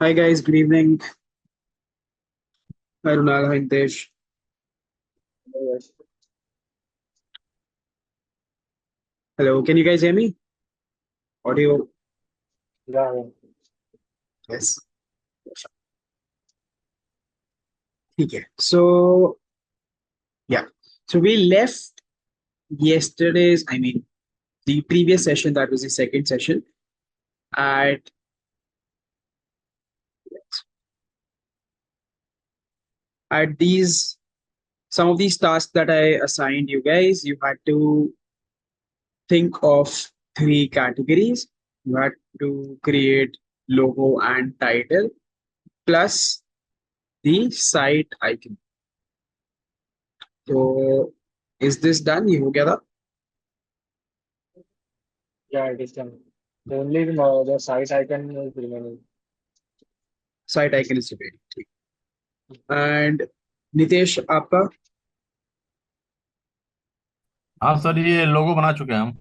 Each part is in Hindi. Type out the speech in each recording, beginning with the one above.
Hi guys, good evening. Hi Runal, hi Nitesh. Yes. Hello, can you guys hear me? Audio? Yeah, yeah. Yes. ठीक है. So yeah, so we left the previous session, that was the second session, at these some of these tasks that I assigned you guys. You had to think of three categories. You had to create logo and title plus the site icon. So is this done? ये हो गया था? Yeah, it is done. Only the site icon is remaining. Site icon is ready. ठीक. And नितेश आपका? हाँ सर, ये लोगो बना चुके हैं हम।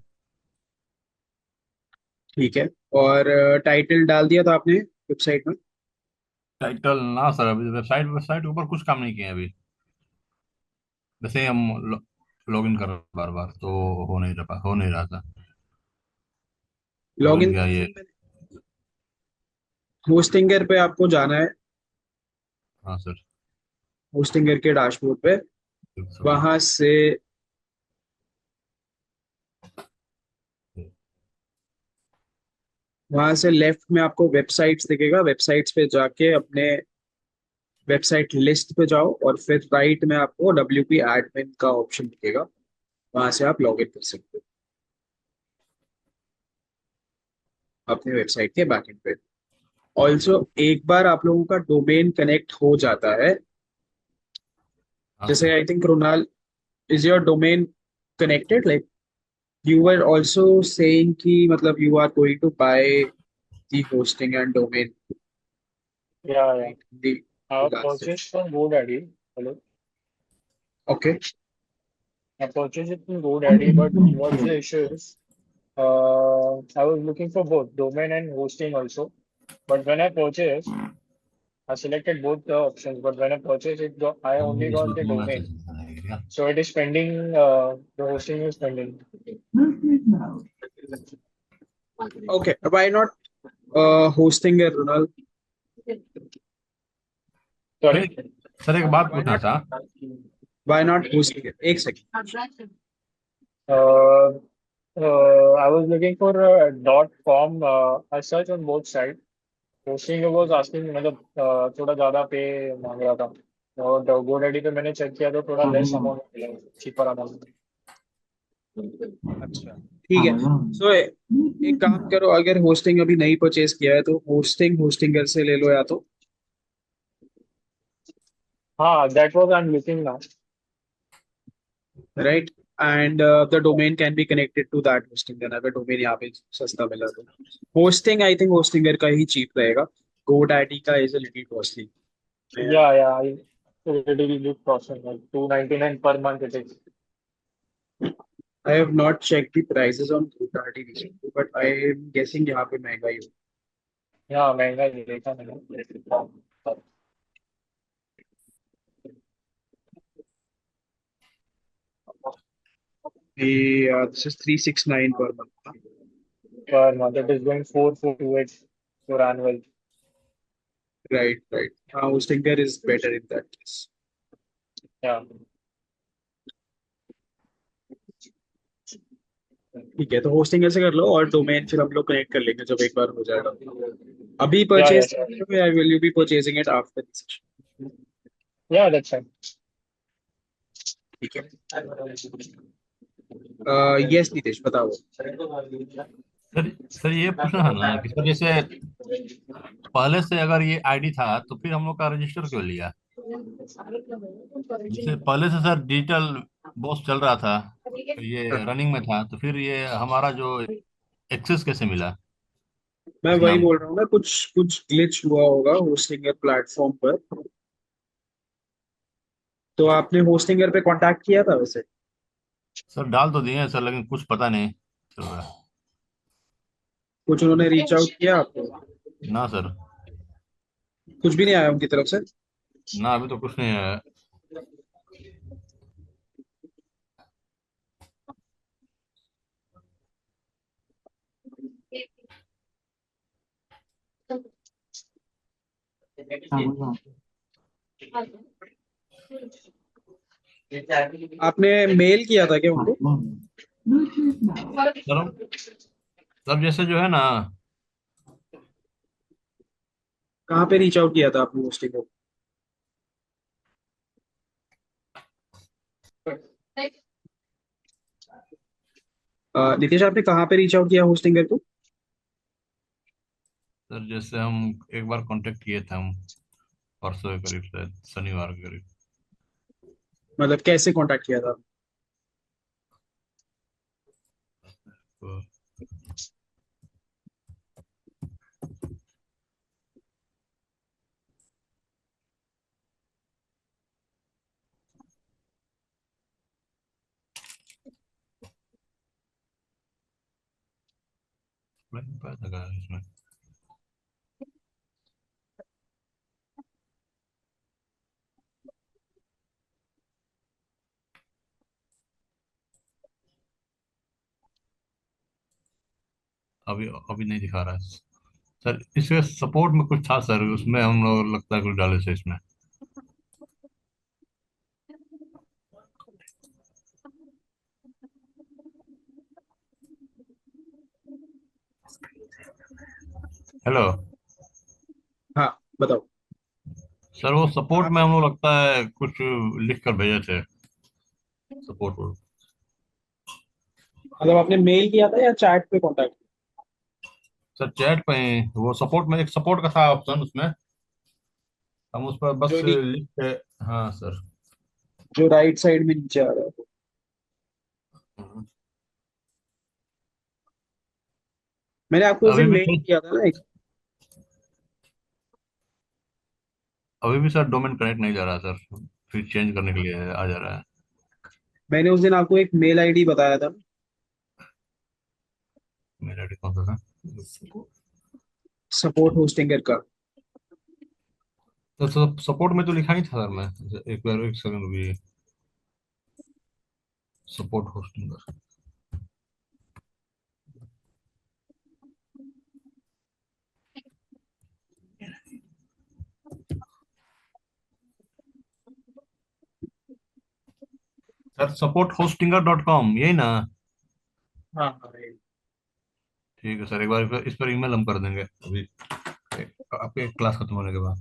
ठीक है. और टाइटल डाल दिया था आपने वेबसाइट में? टाइटल ना सर, अभी वेबसाइट वेबसाइट के ऊपर कुछ काम नहीं किए अभी। वैसे ही हम लॉग इन कर रहे बार बार तो हो नहीं रहा था। लॉग लॉग इन इन किया कर ये। दिया मैंने. होस्टिंगर पे आपको जाना है. हाँ सर। होस्टिंगर के डैशबोर्ड पे. वहां से लेफ्ट में आपको वेबसाइट्स दिखेगा. वेबसाइट्स पे जाके अपने वेबसाइट लिस्ट पे जाओ और फिर राइट में आपको WP एडमिन का ऑप्शन दिखेगा. वहां से आप लॉग इन कर सकते हो अपने वेबसाइट के बैकएंड पे. ऑल्सो एक बार आप लोगों का डोमेन कनेक्ट हो जाता है, हाँ जैसे sir. I think Krunal, is your domain connected? Like you were also saying कि मतलब you are going to buy the hosting and domain, Yeah, yeah. right? The I last session. purchased from GoDaddy. Hello. Okay. I purchased it from GoDaddy, but what's the issue is, I was looking for both domain and hosting also. But when I purchased, I selected both the options. But when I purchased it, I only got इसमें the तुम domain. मैसेज क्या? So it is pending. The hosting is pending. Okay. Why not hosting है Runal? Sir Sorry. एक सर एक बात Why पूछना not? था। Why not hosting है? एक second. Uh, I was looking for .com. I searched on both sides. Hosting was asking मतलब थोड़ा ज़्यादा पे मांग रहा था और GoDaddy पे मैंने चेक किया तो थोड़ा लेस अमाउंट मिला, चीपर अमाउंट। अच्छा. ठीक है. सो एक काम करो, अगर होस्टिंग अभी नहीं परचेज किया है तो होस्टिंगर से ले लो या तो. हाँ, that was I'm looking now. Right. And the domain can be connected to that hosting. Then अगर डोमेन यहाँ पे सस्ता मिला तो होस्टिंग, आई थिंक होस्टिंगर का ही चीप रहेगा. GoDaddy का is a little costly. Yeah, yeah, I already looked process like 299 per month it is. I have not checked the prices on GoDaddy recently, but I am guessing यहाँ पे महंगा ही हाँ, महंगा ही देखा मैंने। होगा. This is 369 per month. Per month it is going 4428 for annual. Right, right. Hostinger is better in that case. Yeah, ठीक है, तो होस्टिंग ऐसे कर लो और डोमेन फिर हम लोग कनेक्ट कर लेंगे जब एक बार हो जाएगा. अभी yeah, परचेज sure. कर रहे हो या will you B purchasing it after this session? Yeah, that's fine. ठीक है. यस नितेश बताओ. सर ये पूछना था ना कि सर जैसे पहले से अगर ये आईडी था तो फिर हम लोग का रजिस्टर क्यों लिया? जैसे पहले से सर डिजिटल बॉस चल रहा था, ये रनिंग में था, तो फिर ये हमारा जो एक्सेस कैसे मिला मैं इस वही नाम बोल का? रहा हूँ ना, कुछ कुछ ग्लिच हुआ होगा होस्टिंगर प्लेटफॉर्म पर. तो आपने होस्टिंगर पे कांटेक्ट किया था वैसे? सर डाल तो दिए हैं सर, लेकिन कुछ पता नहीं चल रहा है। कुछ उन्होंने रीच आउट किया आपको? ना सर। कुछ भी नहीं आया उनकी तरफ से? ना अभी तो कुछ नहीं है। आपने मेल किया था क्या उनको? सर सर जैसे जो है ना, कहाँ पे रीच आउट किया था आपने होस्टिंग को? नितेश, आपने कहाँ पे रीच आउट किया होस्टिंगर को? सर जैसे हम एक बार कांटेक्ट किए थे हम, परसों के करीब, शायद शनिवार के करीब। मतलब कैसे कांटेक्ट किया था? तो मैंने पता लगा इसमें। अभी अभी नहीं दिखा रहा है सर। इसके सपोर्ट में कुछ था सर, उसमें हम लोग लगता है कुछ डाले थे इसमें। हेलो हाँ, बताओ। सर, वो सपोर्ट में हम लोग लगता है कुछ लिख कर भेजे थे सपोर्ट को। मतलब आपने मेल किया था या चैट पे कांटेक्ट? सर चैट पे ही, वो सपोर्ट में एक सपोर्ट का था ऑप्शन उसमें, हम उस पर बस जो लिख के। हाँ सर। जो राइट साइड में नीचे आ रहा है। मैंने आपको उस अभी दिन भी मेल सर, किया था ना एक। अभी भी सर डोमेन कनेक्ट नहीं जा रहा सर, फिर चेंज करने के लिए आ जा रहा है। मैंने उस दिन आपको एक मेल आईडी बताया था। मेरा आईडी कौन सा था? सपोर्ट होस्टिंगर का। तो सपोर्ट में तो लिखा ही था सर, मैं एक बार एक सेकंड भी। सपोर्ट होस्टिंग सर, supporthostinga.com यही ना? हाँ हाँ, right। ठीक है सर, एक बार इस पर ईमेल हम कर देंगे अभी, आपके क्लास खत्म होने के बाद।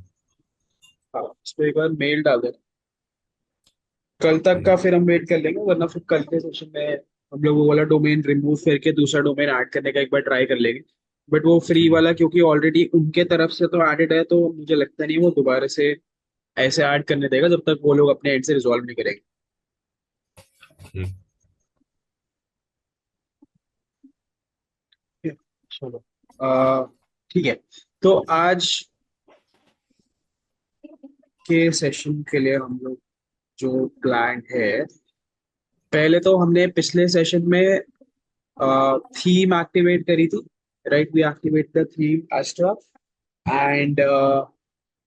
हाँ, उस पर एक बार मेल डाल देना। कल तक का ठीक। फिर हम वेट कर लेंगे, वरना फिर कल के सेशन में हम लोग वो वाला डोमेन रिमूव करके दूसरा डोमेन ऐड करने का एक बार ट्राई कर लेंगे। बट वो फ्री ठीक वाला क्योंकि ऑलरेडी उनके तरफ से तो एडेड है, तो मुझे लगता नहीं वो दोबारा से ऐसे ऐड करने देगा जब तक वो लोग अपने एंड से रिजॉल्व नहीं करेंगे। ठीक। चलो। अह, ठीक है। तो आज के सेशन के लिए हम लोग जो प्लान है, पहले तो हमने पिछले सेशन में थीम एक्टिवेट करी थी। Right, we activate the theme Astra and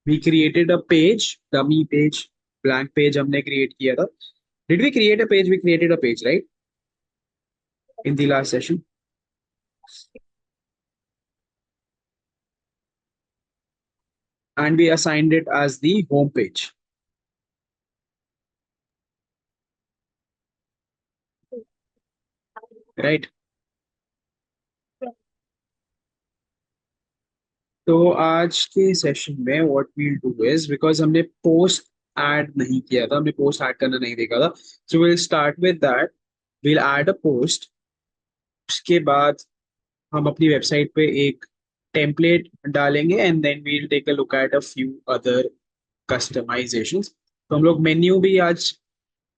we created a page, dummy page, blank page हमने क्रिएट किया था। Did we create a page? We created a page, right, in the last session. And we assigned it as the home page, right? तो आज के सेशन में what we'll do is, because हमने पोस्ट ऐड नहीं किया था, हमने पोस्ट ऐड करना नहीं देखा था, so we'll start with that. We'll add a post. उसके बाद हम अपनी वेबसाइट पे एक टेम्पलेट डालेंगे and then we'll take a look at a few other customisations. तो हम लोग मेन्यू भी आज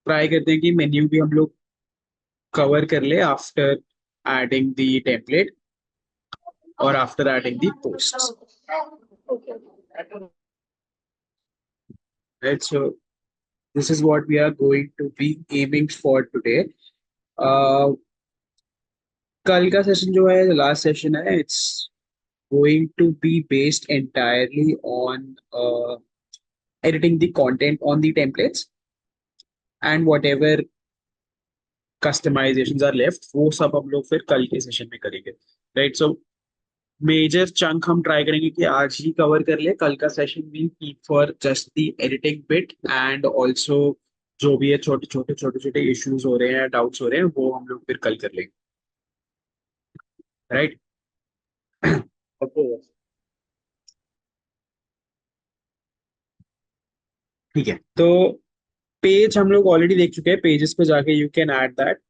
ट्राई करते हैं कि मेन्यू भी हम लोग कवर कर ले आफ्टर एडिंग द टेम्पलेट और after adding the posts, right? So this is what we are going to be aiming for today. uh, कल का सेशन जो है लास्ट सेशन है, it's going to be based entirely on editing the content on the templates, and whatever customizations are left वो सब हम लोग फिर कल के सेशन में करेंगे, राइट? सो मेजर चंक हम ट्राई करेंगे कि आज ही कवर कर ले, कल का session we keep for just the editing bit, and also जो भी है छोटे छोटे इश्यूज हो रहे हैं, डाउट्स हो रहे हैं, वो हम लोग फिर कल कर लेंगे, राइट? Okay, yes. ठीक है, तो पेज हम लोग ऑलरेडी देख चुके हैं, पेजेस पे जाके you can add that,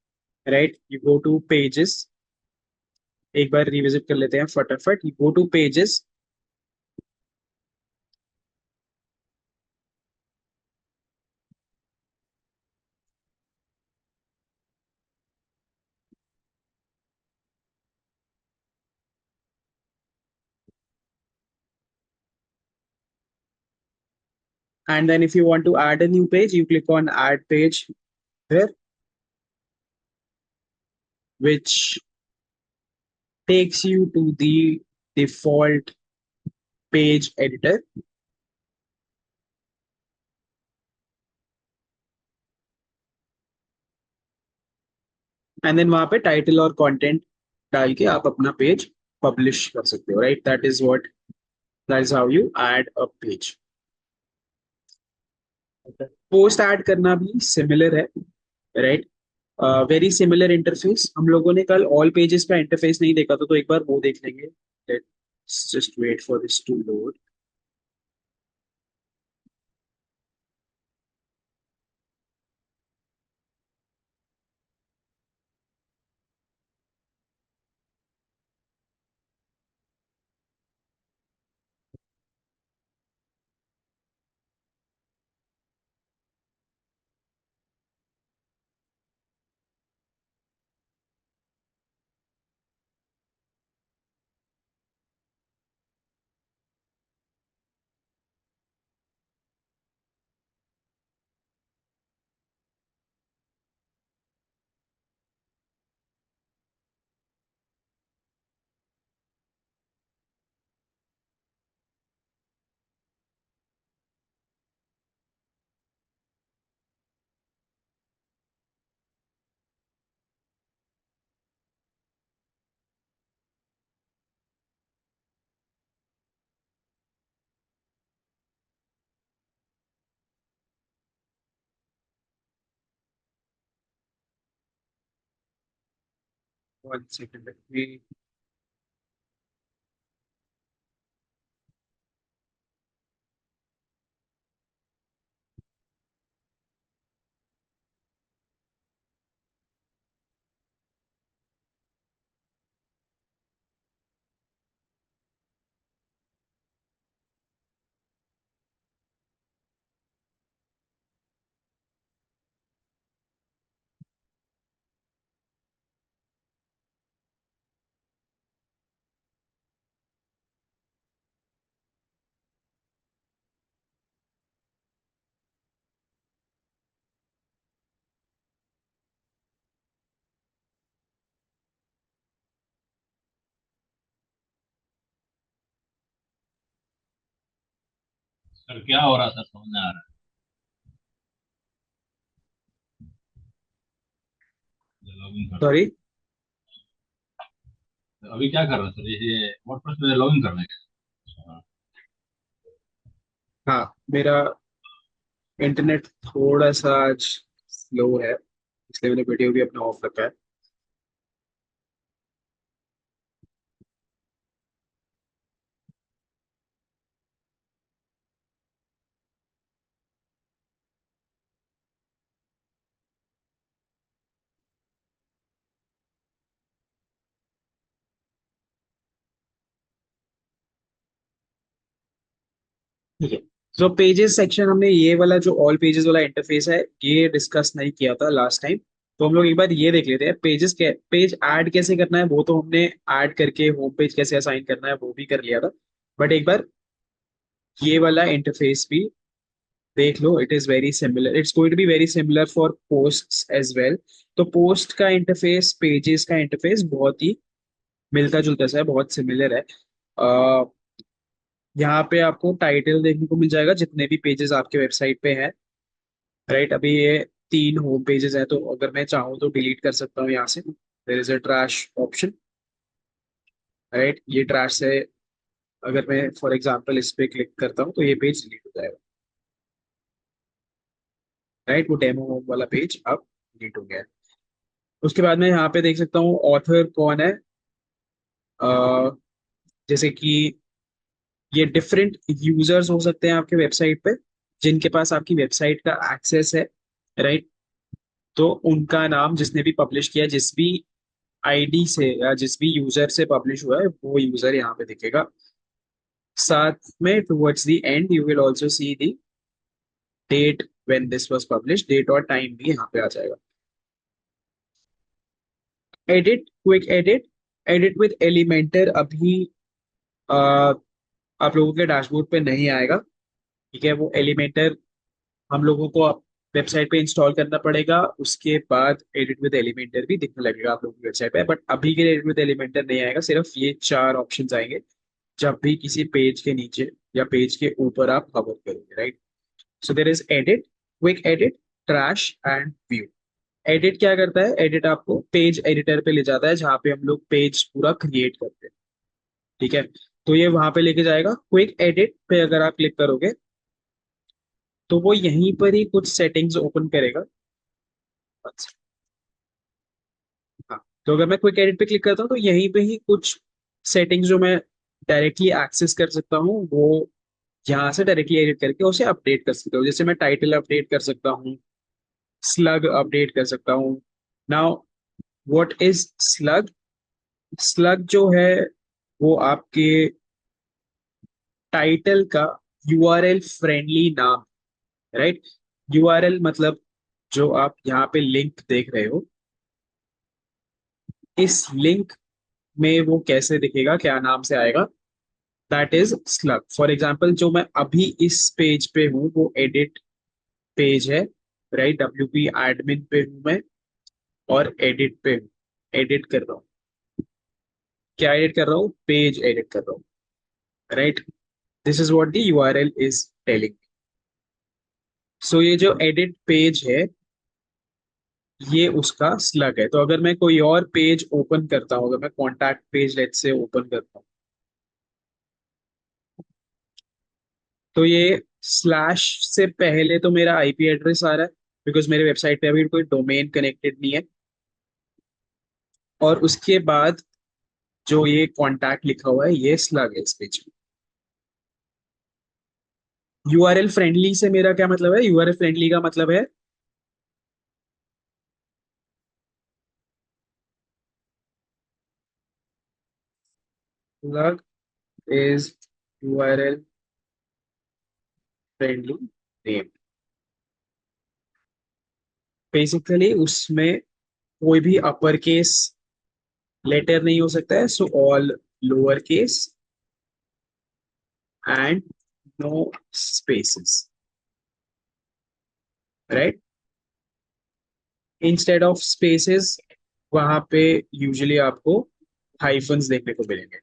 right? You go two pages, एक बार रिविजिट कर लेते हैं फटाफट। You go two pages, and then if you want to add a new page, you click on add page here, which takes you to the default page editor, and then वहां पे टाइटल और कंटेंट डाल के आप अपना पेज पब्लिश कर सकते हो, right? That is how you add a page. Okay. Post add करना भी सिमिलर है, राइट? Very similar interface. हम लोगों ने कल ऑल पेजेस का इंटरफेस नहीं देखा था, तो एक बार वो देख लेंगे। Let's just wait for this to load. One second, let me. Sir क्या हो रहा था समझ नहीं आ रहा है। लॉगिन कर सॉरी। अभी क्या कर रहे हैं सर, ये वर्डप्रेस में लॉगिन करने का? हाँ। हाँ, मेरा इंटरनेट थोड़ा सा आज स्लो है, इसलिए मैंने वीडियो भी अपना ऑफ रखा है। ठीक है, सो पेजेस सेक्शन, हमने ये वाला जो ऑल पेजेस वाला इंटरफेस है, ये डिस्कस नहीं किया था लास्ट टाइम, तो हम लोग एक बार ये देख लेते हैं। पेजेस के पेज ऐड कैसे करना है, वो तो हमने ऐड करके होम पेज कैसे असाइन करना है वो भी कर लिया था, बट एक बार ये वाला इंटरफेस भी देख लो। It is very similar, it's going to be very similar for posts as well. तो पोस्ट का इंटरफेस, पेजेस का इंटरफेस बहुत ही मिलता जुलता सा है, बहुत सिमिलर है। यहाँ पे आपको टाइटल देखने को मिल जाएगा जितने भी पेजेस आपके वेबसाइट पे हैं, राइट। अभी ये 3 होम पेजेस हैं, तो अगर मैं चाहूँ तो डिलीट कर सकता हूँ यहाँ से। There is a trash option, right. ये ट्रैश से अगर मैं फॉर एग्जांपल इस पे क्लिक करता हूँ तो ये पेज डिलीट हो जाएगा, राइट। वो डेमो होम वाला पेज अब डिलीट हो गया है। उसके बाद मैं यहाँ पे देख सकता हूँ ऑथर कौन है। अ, जैसे कि ये डिफरेंट यूजर्स हो सकते हैं आपके वेबसाइट पे, जिनके पास आपकी वेबसाइट का एक्सेस है, राइट। तो उनका नाम जिसने भी पब्लिश किया, जिस भी आईडी से या जिस भी यूजर से पब्लिश हुआ है, वो यूजर यहाँ पे दिखेगा। साथ में towards the end you will also see the date when this was publish, date और टाइम भी यहाँ पे आ जाएगा। Edit, quick edit, edit with Elementor अभी अ, आप लोगों के डैशबोर्ड पे नहीं आएगा, ठीक है। वो एलिमेंटर हम लोगों को वेबसाइट पे इंस्टॉल करना पड़ेगा, उसके बाद एडिट विद एलिमेंटर भी दिखने लगेगा आप लोगों की वेबसाइट पे। बट अभी के लिए एडिट विद एलिमेंटर नहीं आएगा, सिर्फ ये 4 ऑप्शंस आएंगे जब भी किसी पेज के नीचे या पेज के ऊपर आप हवर करोगे, right. So there is edit, quick edit, trash and view. Edit क्या करता है? एडिट आपको पेज एडिटर पे ले जाता है जहाँ पे हम लोग पेज पूरा क्रिएट करते हैं, ठीक है। तो ये वहां पे लेके जाएगा। क्विक एडिट पे अगर आप क्लिक करोगे तो वो यहीं पर ही कुछ सेटिंग्स ओपन करेगा। अच्छा, हाँ। तो अगर मैं क्विक एडिट पे क्लिक करता हूँ तो यहीं पे ही कुछ सेटिंग्स जो मैं डायरेक्टली एक्सेस कर सकता हूँ, वो यहाँ से डायरेक्टली एडिट करके उसे अपडेट कर सकता हूँ। जैसे मैं टाइटल अपडेट कर सकता हूँ, स्लग अपडेट कर सकता हूँ। Now what is slug? Slug जो है वो आपके टाइटल का यूआरएल फ्रेंडली नाम, राइट। यूआरएल मतलब जो आप यहाँ पे लिंक देख रहे हो, इस लिंक में वो कैसे दिखेगा, क्या नाम से आएगा, that is slug. For example जो मैं अभी इस पेज पे हूँ वो एडिट पेज है, राइट। डब्ल्यूपी एडमिन पे हूँ मैं और एडिट पे हूँ, एडिट कर रहा हूँ। क्या एडिट कर रहा हूँ? पेज एडिट कर रहा हूँ, right. This is what the URL is telling. So ये जो एडिट पेज है ये उसका स्लग है। तो अगर मैं कोई और पेज ओपन करता हूँ, अगर मैं कॉन्टैक्ट पेज लेट से ओपन करता हूँ, तो ये स्लैश से पहले तो मेरा आईपी एड्रेस आ रहा है, बिकॉज मेरे वेबसाइट पे अभी कोई डोमेन कनेक्टेड नहीं है। और उसके बाद जो ये कॉन्टैक्ट लिखा हुआ है ये स्लग है इस पेज में। यूआरएल फ्रेंडली से मेरा क्या मतलब है? यूआरएल फ्रेंडली का मतलब है slug is URL friendly name। Basically उसमें कोई भी अपर केस लेटर नहीं हो सकता है, so all lower case and no spaces, right. Instead of spaces वहां पे यूजुअली आपको हाइफन्स देखने को मिलेंगे।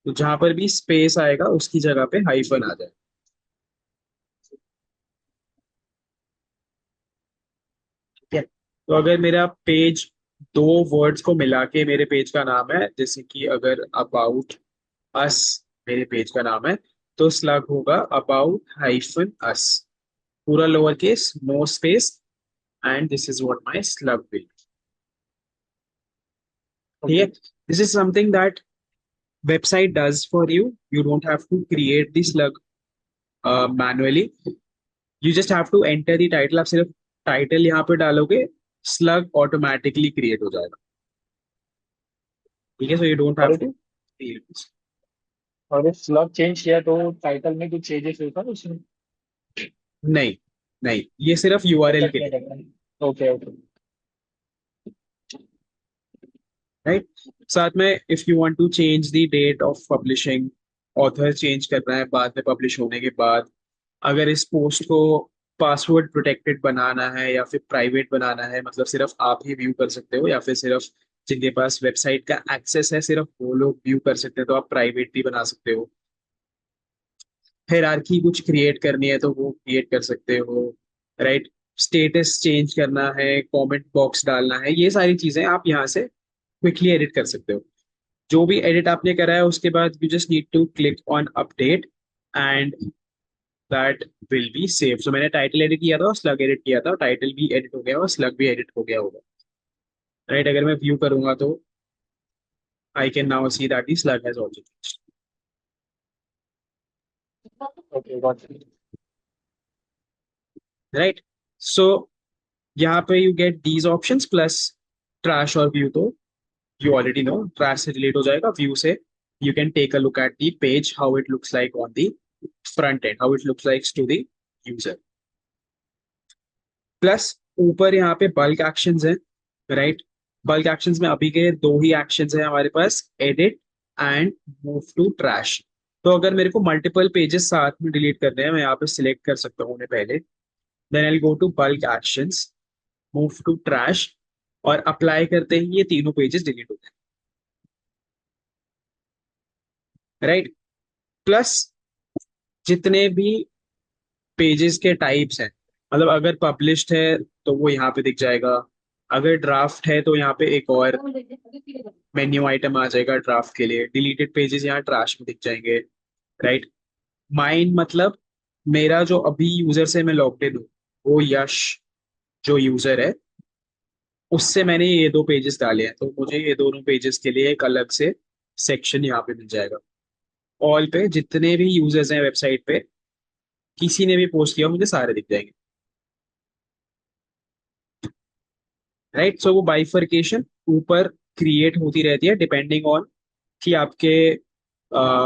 तो जहां पर भी स्पेस आएगा उसकी जगह पे हाइफन आ जाए, ठीक है। तो अगर मेरा पेज 2 वर्ड्स को मिला के मेरे पेज का नाम है, जैसे कि अगर अबाउट अस मेरे पेज का नाम है, तो स्लग होगा अबाउट हाइफन अस, पूरा lower case, no space, and this is what my slug will. ठीक है। Okay. This is something that website does for you. You don't have to create the slug manually, you just have to enter the title. आप सिर्फ टाइटल यहाँ पे डालोगे, स्लग ऑटोमेटिकली क्रिएट हो जाएगा, ठीक है। सो यू डोंट और हैव इफ टू क्रिएट। और इफ स्लग चेंज किया तो टाइटल में कुछ चेंजेस होता है उसमें? नहीं, नहीं, ये सिर्फ यूआरएल चेक के नहीं लिए, करना है। Okay okay. राइट। साथ में if you want to change the date of publishing, author change करना है बाद में पब्लिश होने के बाद, अगर इस पोस्ट को पासवर्ड प्रोटेक्टेड बनाना है या फिर प्राइवेट बनाना है, मतलब सिर्फ आप ही व्यू कर सकते हो या फिर सिर्फ जिनके पास वेबसाइट का एक्सेस है सिर्फ वो लोग व्यू कर सकते हैं, तो आप प्राइवेट भी बना सकते हो। हायरार्की कुछ क्रिएट करनी है तो वो क्रिएट कर सकते हो, राइट। स्टेटस चेंज करना है, कमेंट बॉक्स डालना है, ये सारी चीजें आप यहाँ से क्विकली एडिट कर सकते हो। जो भी एडिट आपने करा है उसके बाद you just need to click on update and that will be save. So मैंने टाइटल एडिट किया था और स्लग एडिट किया था, टाइटल भी एडिट हो गया और स्लग भी एडिट हो गया होगा, राइट। अगर मैं व्यू करूंगा तो I can now see that the slug has also, Okay, got it. Right. So यहाँ पे you get these options plus trash और व्यू, तो यू ऑलरेडी नो ट्रैश से रिलेट हो जाएगा। व्यू से you can take a look at the page, how it looks like on the front end, how it looks like to the user. Plus ऊपर यहाँ पे बल्क एक्शंस हैं, राइट। बल्क एक्शंस में अभी के दो ही एक्शंस हैं हमारे पास, edit and move to trash. तो अगर मेरे को मल्टीपल पेजेस साथ में डिलीट करने हैं, मैं यहाँ पे सिलेक्ट कर सकता हूँ उन्हें पहले, then I go to bulk actions, move to trash, और अप्लाई करते ही ये तीनों पेजेस डिलीट होते हैं, राइट। प्लस जितने भी पेजेस के टाइप्स हैं, मतलब अगर पब्लिश्ड है तो वो यहाँ पे दिख जाएगा, अगर ड्राफ्ट है तो यहाँ पे एक और मेन्यू आइटम आ जाएगा ड्राफ्ट के लिए, डिलीटेड पेजेस यहाँ ट्रैश में दिख जाएंगे, राइट। माइन मतलब मेरा जो अभी यूजर से मैं लॉग्ड इन हूँ, वो यश जो यूजर है उससे मैंने ये दो पेजेस डाले हैं, तो मुझे ये दोनों पेजेस के लिए एक अलग से सेक्शन यहाँ पे मिल जाएगा। ऑल पे जितने भी यूजर्स हैं वेबसाइट पे, किसी ने भी पोस्ट किया मुझे सारे दिख जाएंगे, राइट। सो वो बाइफरकेशन ऊपर क्रिएट होती रहती है डिपेंडिंग ऑन कि आपके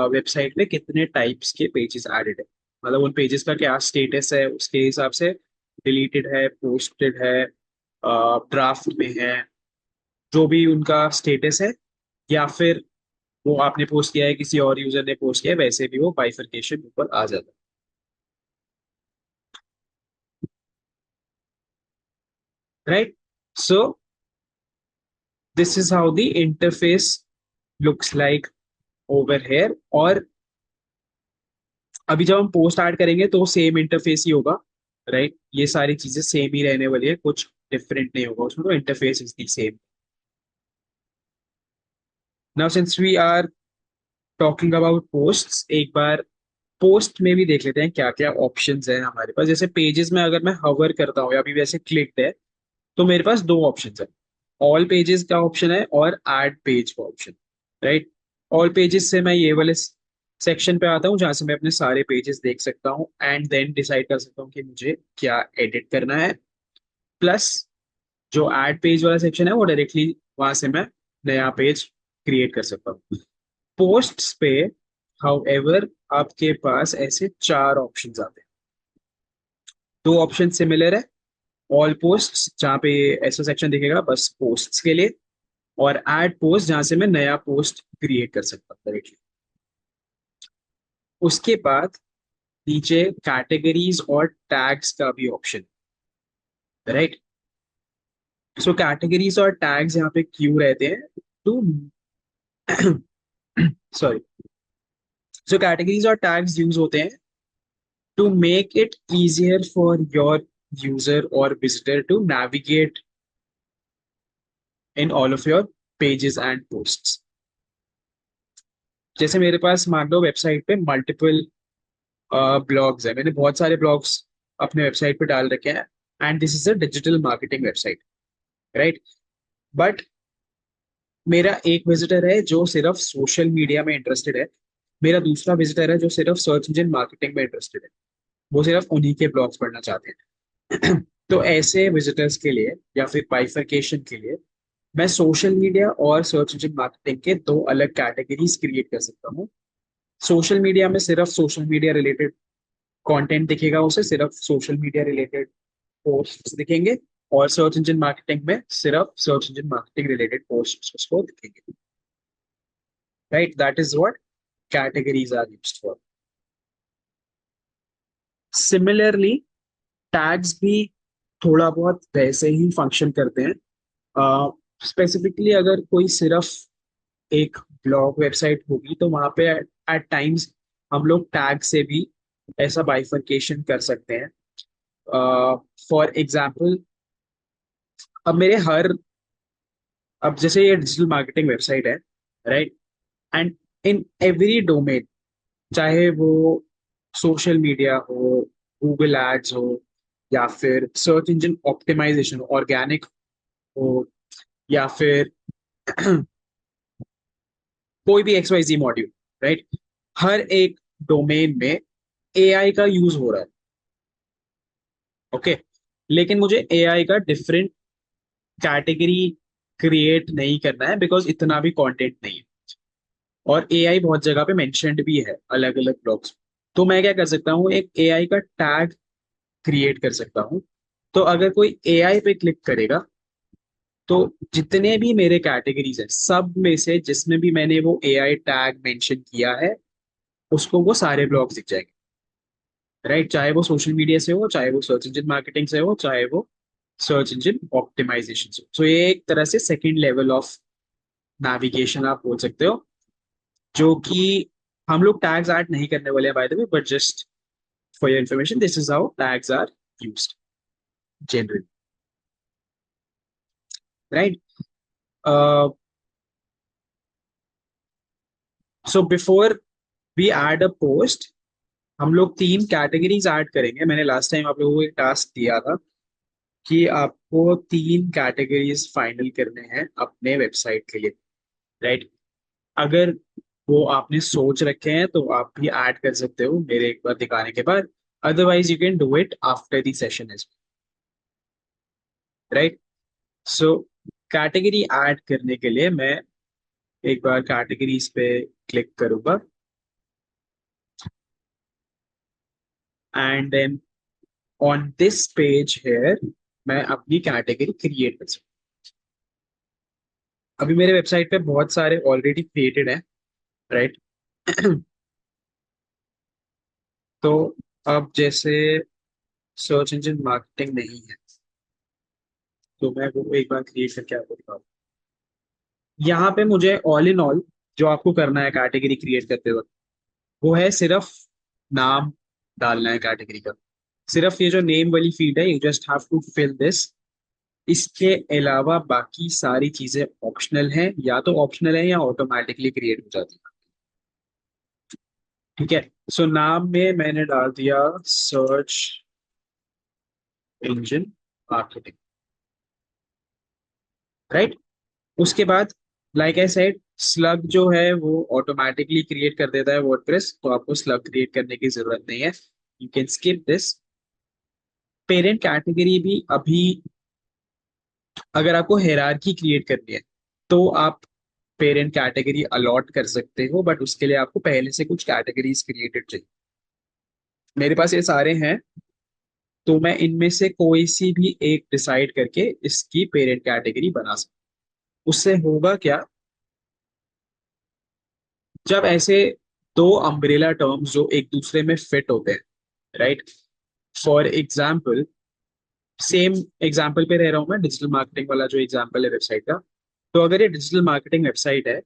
वेबसाइट में कितने टाइप्स के पेजेस एडेड है, मतलब उन पेजेस का क्या स्टेटस है उसके हिसाब से, डिलीटेड है, पोस्टेड है, ड्राफ्ट में है, जो भी उनका स्टेटस है, या फिर वो आपने पोस्ट किया है किसी और यूजर ने पोस्ट किया है, वैसे भी वो बाइफरकेशन ऊपर आ जाता है, right. So this is how the interface looks like over here. और अभी जब हम पोस्ट ऐड करेंगे तो सेम इंटरफेस ही होगा, राइट। ये सारी चीजें सेम ही रहने वाली है, कुछ डिफरेंट नहीं होगा उसमें, तो interface is the same. Now since we are talking about posts, एक बार पोस्ट में भी देख लेते हैं क्या क्या ऑप्शंस हैं हमारे पास। जैसे पेजेस में अगर मैं हवर करता हूँ या अभी वैसे क्लिक है, तो मेरे पास दो ऑप्शंस है, ऑल पेजेस का ऑप्शन है और ऐड पेज का ऑप्शन, राइट। ऑल पेजेस से मैं ये वाले सेक्शन पे आता हूँ जहां से मैं अपने सारे पेजेस देख सकता हूँ एंड देन डिसाइड कर सकता हूँ कि मुझे क्या एडिट करना है। प्लस जो ऐड पेज वाला सेक्शन है वो डायरेक्टली वहां से मैं नया पेज क्रिएट कर सकता हूँ। पोस्ट्स पे हाउएवर आपके पास ऐसे चार ऑप्शंस आते हैं। दो ऑप्शन सिमिलर है, ऑल पोस्ट्स जहाँ पे ऐसा सेक्शन दिखेगा बस पोस्ट्स के लिए, और ऐड पोस्ट जहां से मैं नया पोस्ट क्रिएट कर सकता हूँ डायरेक्टली। उसके बाद नीचे कैटेगरीज और टैग्स का भी ऑप्शन, राइट। सो कैटेगरीज और टैग्स यहाँ पे क्यों रहते हैं, टू सॉरी, सो कैटेगरीज और टैग्स यूज होते हैं to make it easier for your user और visitor to navigate in all of your pages and posts. जैसे मेरे पास मान लो वेबसाइट पे मल्टीपल ब्लॉग्स है, मैंने बहुत सारे ब्लॉग्स अपने वेबसाइट पे डाल रखे हैं and this is a digital marketing website, right. But मेरा एक विजिटर है जो सिर्फ सोशल मीडिया में इंटरेस्टेड है, मेरा दूसरा विजिटर है जो सिर्फ सर्च इंजन मार्केटिंग में इंटरेस्टेड है, वो सिर्फ उन्हीं के ब्लॉग्स पढ़ना चाहते हैं। तो ऐसे विजिटर्स के लिए या फिर बाइफरकेशन के लिए मैं सोशल मीडिया और सर्च इंजन मार्केटिंग के दो अलग कैटेगरीज क्रिएट कर सकता हूँ। सोशल मीडिया में सिर्फ सोशल मीडिया रिलेटेड कंटेंट दिखेगा, उसे सिर्फ सोशल मीडिया रिलेटेड पोस्ट्स दिखेंगे, और सर्च इंजन मार्केटिंग में सिर्फ search engine marketing related posts उसको दिखेंगे, right. That is what categories are used for. Similarly tags भी थोड़ा बहुत वैसे ही फंक्शन करते हैं। स्पेसिफिकली अगर कोई सिर्फ एक ब्लॉग वेबसाइट होगी तो वहां पे एट टाइम्स हम लोग टैग से भी ऐसा बाइफरकेशन कर सकते हैं। फॉर एग्जाम्पल, अब मेरे हर अब जैसे ये डिजिटल मार्केटिंग वेबसाइट है, right, and in every domain, चाहे वो सोशल मीडिया हो, गूगल एड्स हो, या फिर सर्च इंजन ऑप्टिमाइजेशन ऑर्गेनिक हो, या फिर कोई भी एक्स वाई जी मॉड्यूल, राइट, हर एक डोमेन में एआई का यूज हो रहा है। ओके, लेकिन मुझे एआई का डिफरेंट कैटेगरी क्रिएट नहीं करना है बिकॉज इतना भी कंटेंट नहीं है, और एआई बहुत जगह पे मेंशन्ड भी है अलग अलग ब्लॉग्स। तो मैं क्या कर सकता हूँ, एक एआई का टैग क्रिएट कर सकता हूँ। तो अगर कोई एआई पे क्लिक करेगा तो जितने भी मेरे कैटेगरीज हैं सब में से जिसमें भी मैंने वो एआई टैग मेंशन किया है उसको वो सारे ब्लॉग्स दिख जाएंगे, राइट, चाहे वो सोशल मीडिया से हो, चाहे वो सर्च इंजन मार्केटिंग से हो, चाहे वो सर्च इंजन ऑप्टिमाइजेशन से हो। So ये एक तरह से सेकेंड लेवल ऑफ नेविगेशन आप बोल सकते हो, जो कि हम लोग टैग्स ऐड नहीं करने वाले हैं by the way, but just for your information this is how tags are used generally, right. So before we add a post, हम लोग तीन कैटेगरीज ऐड करेंगे। मैंने लास्ट टाइम आप लोगों को एक टास्क दिया था कि आपको तीन कैटेगरीज फाइनल करने हैं अपने वेबसाइट के लिए, राइट। अगर वो आपने सोच रखे हैं तो आप भी ऐड कर सकते हो मेरे एक बार दिखाने के बाद, otherwise you can do it after the session is, right. So category add करने के लिए मैं एक बार कैटेगरीज पे क्लिक करूंगा and then on this page here मैं अपनी कैटेगरी क्रिएट कर सकता हूँ। अभी मेरे वेबसाइट पे बहुत सारे ऑलरेडी क्रिएटेड हैं, राइट। तो अब जैसे सर्च इंजन मार्केटिंग नहीं है तो मैं वो एक बार क्रिएट करके आपको दिखाऊँ। यहाँ पे मुझे ऑल इन ऑल जो आपको करना है कैटेगरी क्रिएट करते वक्त वो है सिर्फ नाम डालना है कैटेगरी का। सिर्फ ये जो नेम वाली फील्ड है, you just have to fill this. इसके अलावा बाकी सारी चीजें ऑप्शनल हैं, या तो ऑप्शनल है या ऑटोमेटिकली क्रिएट हो जाती है, ठीक है। सो नाम में मैंने डाल दिया सर्च इंजन मार्केटिंग, राइट। उसके बाद लाइक आई सेड स्लग जो है वो ऑटोमेटिकली क्रिएट कर देता है वर्डप्रेस, तो आपको स्लग क्रिएट करने की जरूरत नहीं है, you can skip this. Parent category भी अभी अगर आपको हेरारकी क्रिएट करनी है तो आप पेरेंट कैटेगरी अलॉट कर सकते हो, बट उसके लिए आपको पहले से कुछ कैटेगरीज क्रिएटेड चाहिए। मेरे पास ये सारे हैं, तो मैं इनमें से कोई सी भी एक डिसाइड करके इसकी पेरेंट कैटेगरी बना सकता हूँ। उससे होगा क्या, जब ऐसे दो अम्ब्रेला टर्म्स जो एक दूसरे में फिट होते हैं, right. For example, same example पे रह रहा हूँ मैं, डिजिटल मार्केटिंग वाला जो एग्जाम्पल है वेबसाइट का। तो अगर ये डिजिटल मार्केटिंग वेबसाइट है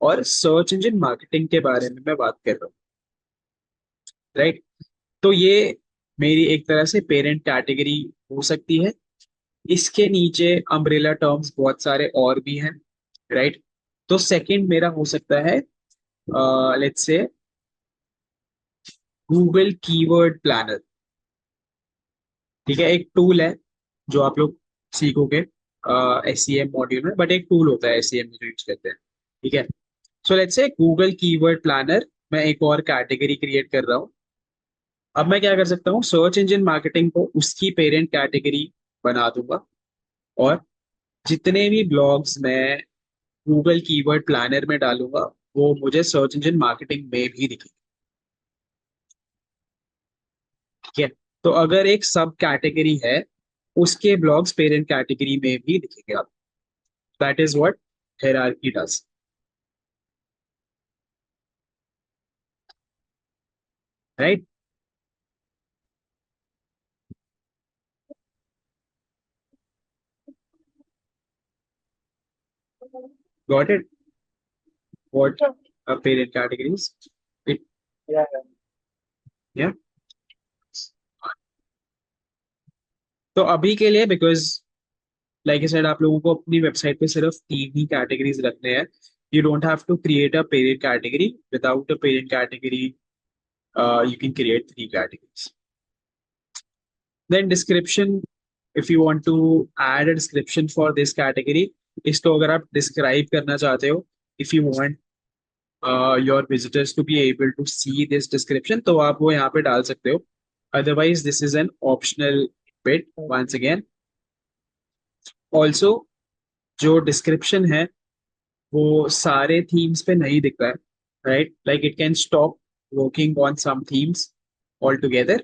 और सर्च इंजन मार्केटिंग के बारे में मैं बात कर रहा हूँ, राइट, तो ये मेरी एक तरह से पेरेंट कैटेगरी हो सकती है। इसके नीचे अम्ब्रेला टर्म्स बहुत सारे और भी हैं, राइट। तो सेकंड मेरा हो सकता है let's say Google keyword planner, ठीक है। एक टूल है जो आप लोग सीखोगे एस सी एम मॉड्यूल में, बट एक टूल होता है एस सी एम में जो यूज करते हैं, ठीक है। So let's say Google keyword planner मैं एक और कैटेगरी क्रिएट कर रहा हूँ। अब मैं क्या कर सकता हूँ, सर्च इंजन मार्केटिंग को उसकी पेरेंट कैटेगरी बना दूंगा, और जितने भी ब्लॉग्स मैं गूगल कीवर्ड प्लानर में डालूंगा वो मुझे सर्च इंजन मार्केटिंग में भी दिखेगा, ठीक है। तो अगर एक सब कैटेगरी है उसके ब्लॉग्स पेरेंट कैटेगरी में भी दिखेंगे आप। That is what hierarchy does, right. Got it? What are parent categories? It, Yeah, yeah. तो अभी के लिए बिकॉज लाइक आई सेड आप लोगों को अपनी वेबसाइट पे सिर्फ 3 ही कैटेगरीज रखने हैं. You don't have to create a parent category. Without a parent category you can create 3 categories. Then description, if you want to add a description for this category, इसको अगर आप describe करना चाहते हो, if you want your visitors to be able to see this description, तो आप वो यहाँ पे डाल सकते हो. Otherwise, this is an optional bit. Once again, also जो description है वो सारे themes पे नहीं दिखता है, right? Like it can stop working on some themes altogether.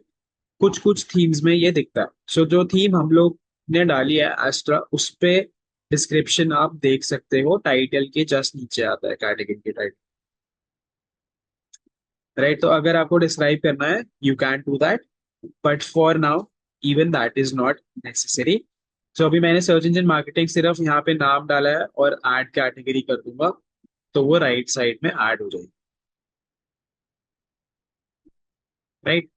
कुछ कुछ थीम्स में ये दिखता है. सो जो थीम हम लोग ने डाली है एस्ट्रा, उस पे डिस्क्रिप्शन आप देख सकते हो. टाइटल के जस्ट नीचे आता है कैटेगरी के टाइटल, राइट? तो अगर आपको डिस्क्राइब करना है you can do that, but for now even that is not necessary. So अभी मैंने सर्च इंजन मार्केटिंग सिर्फ यहाँ पे नाम डाला है और ऐड कैटेगरी कर दूंगा, तो वो राइट साइड में ऐड हो जाएगी, right?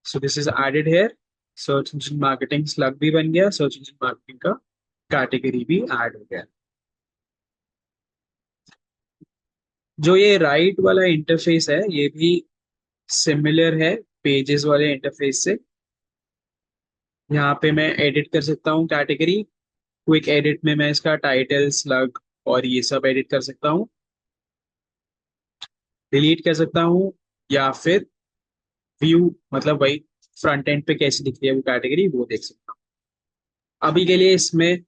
So this is added here. Search engine marketing slug भी बन गया, सर्च इंजन मार्केटिंग का कैटेगरी भी ऐड हो गया. जो ये राइट वाला इंटरफेस है ये भी सिमिलर है पेजेस वाले इंटरफेस से. यहाँ पे मैं एडिट कर सकता हूँ कैटेगरी. क्विक एडिट में मैं इसका टाइटल स्लग और ये सब एडिट कर सकता हूँ, डिलीट कर सकता हूँ, या फिर व्यू मतलब वही फ्रंट एंड पे कैसे दिख रही है वो कैटेगरी वो देख सकता हूँ. अभी के लिए इसमें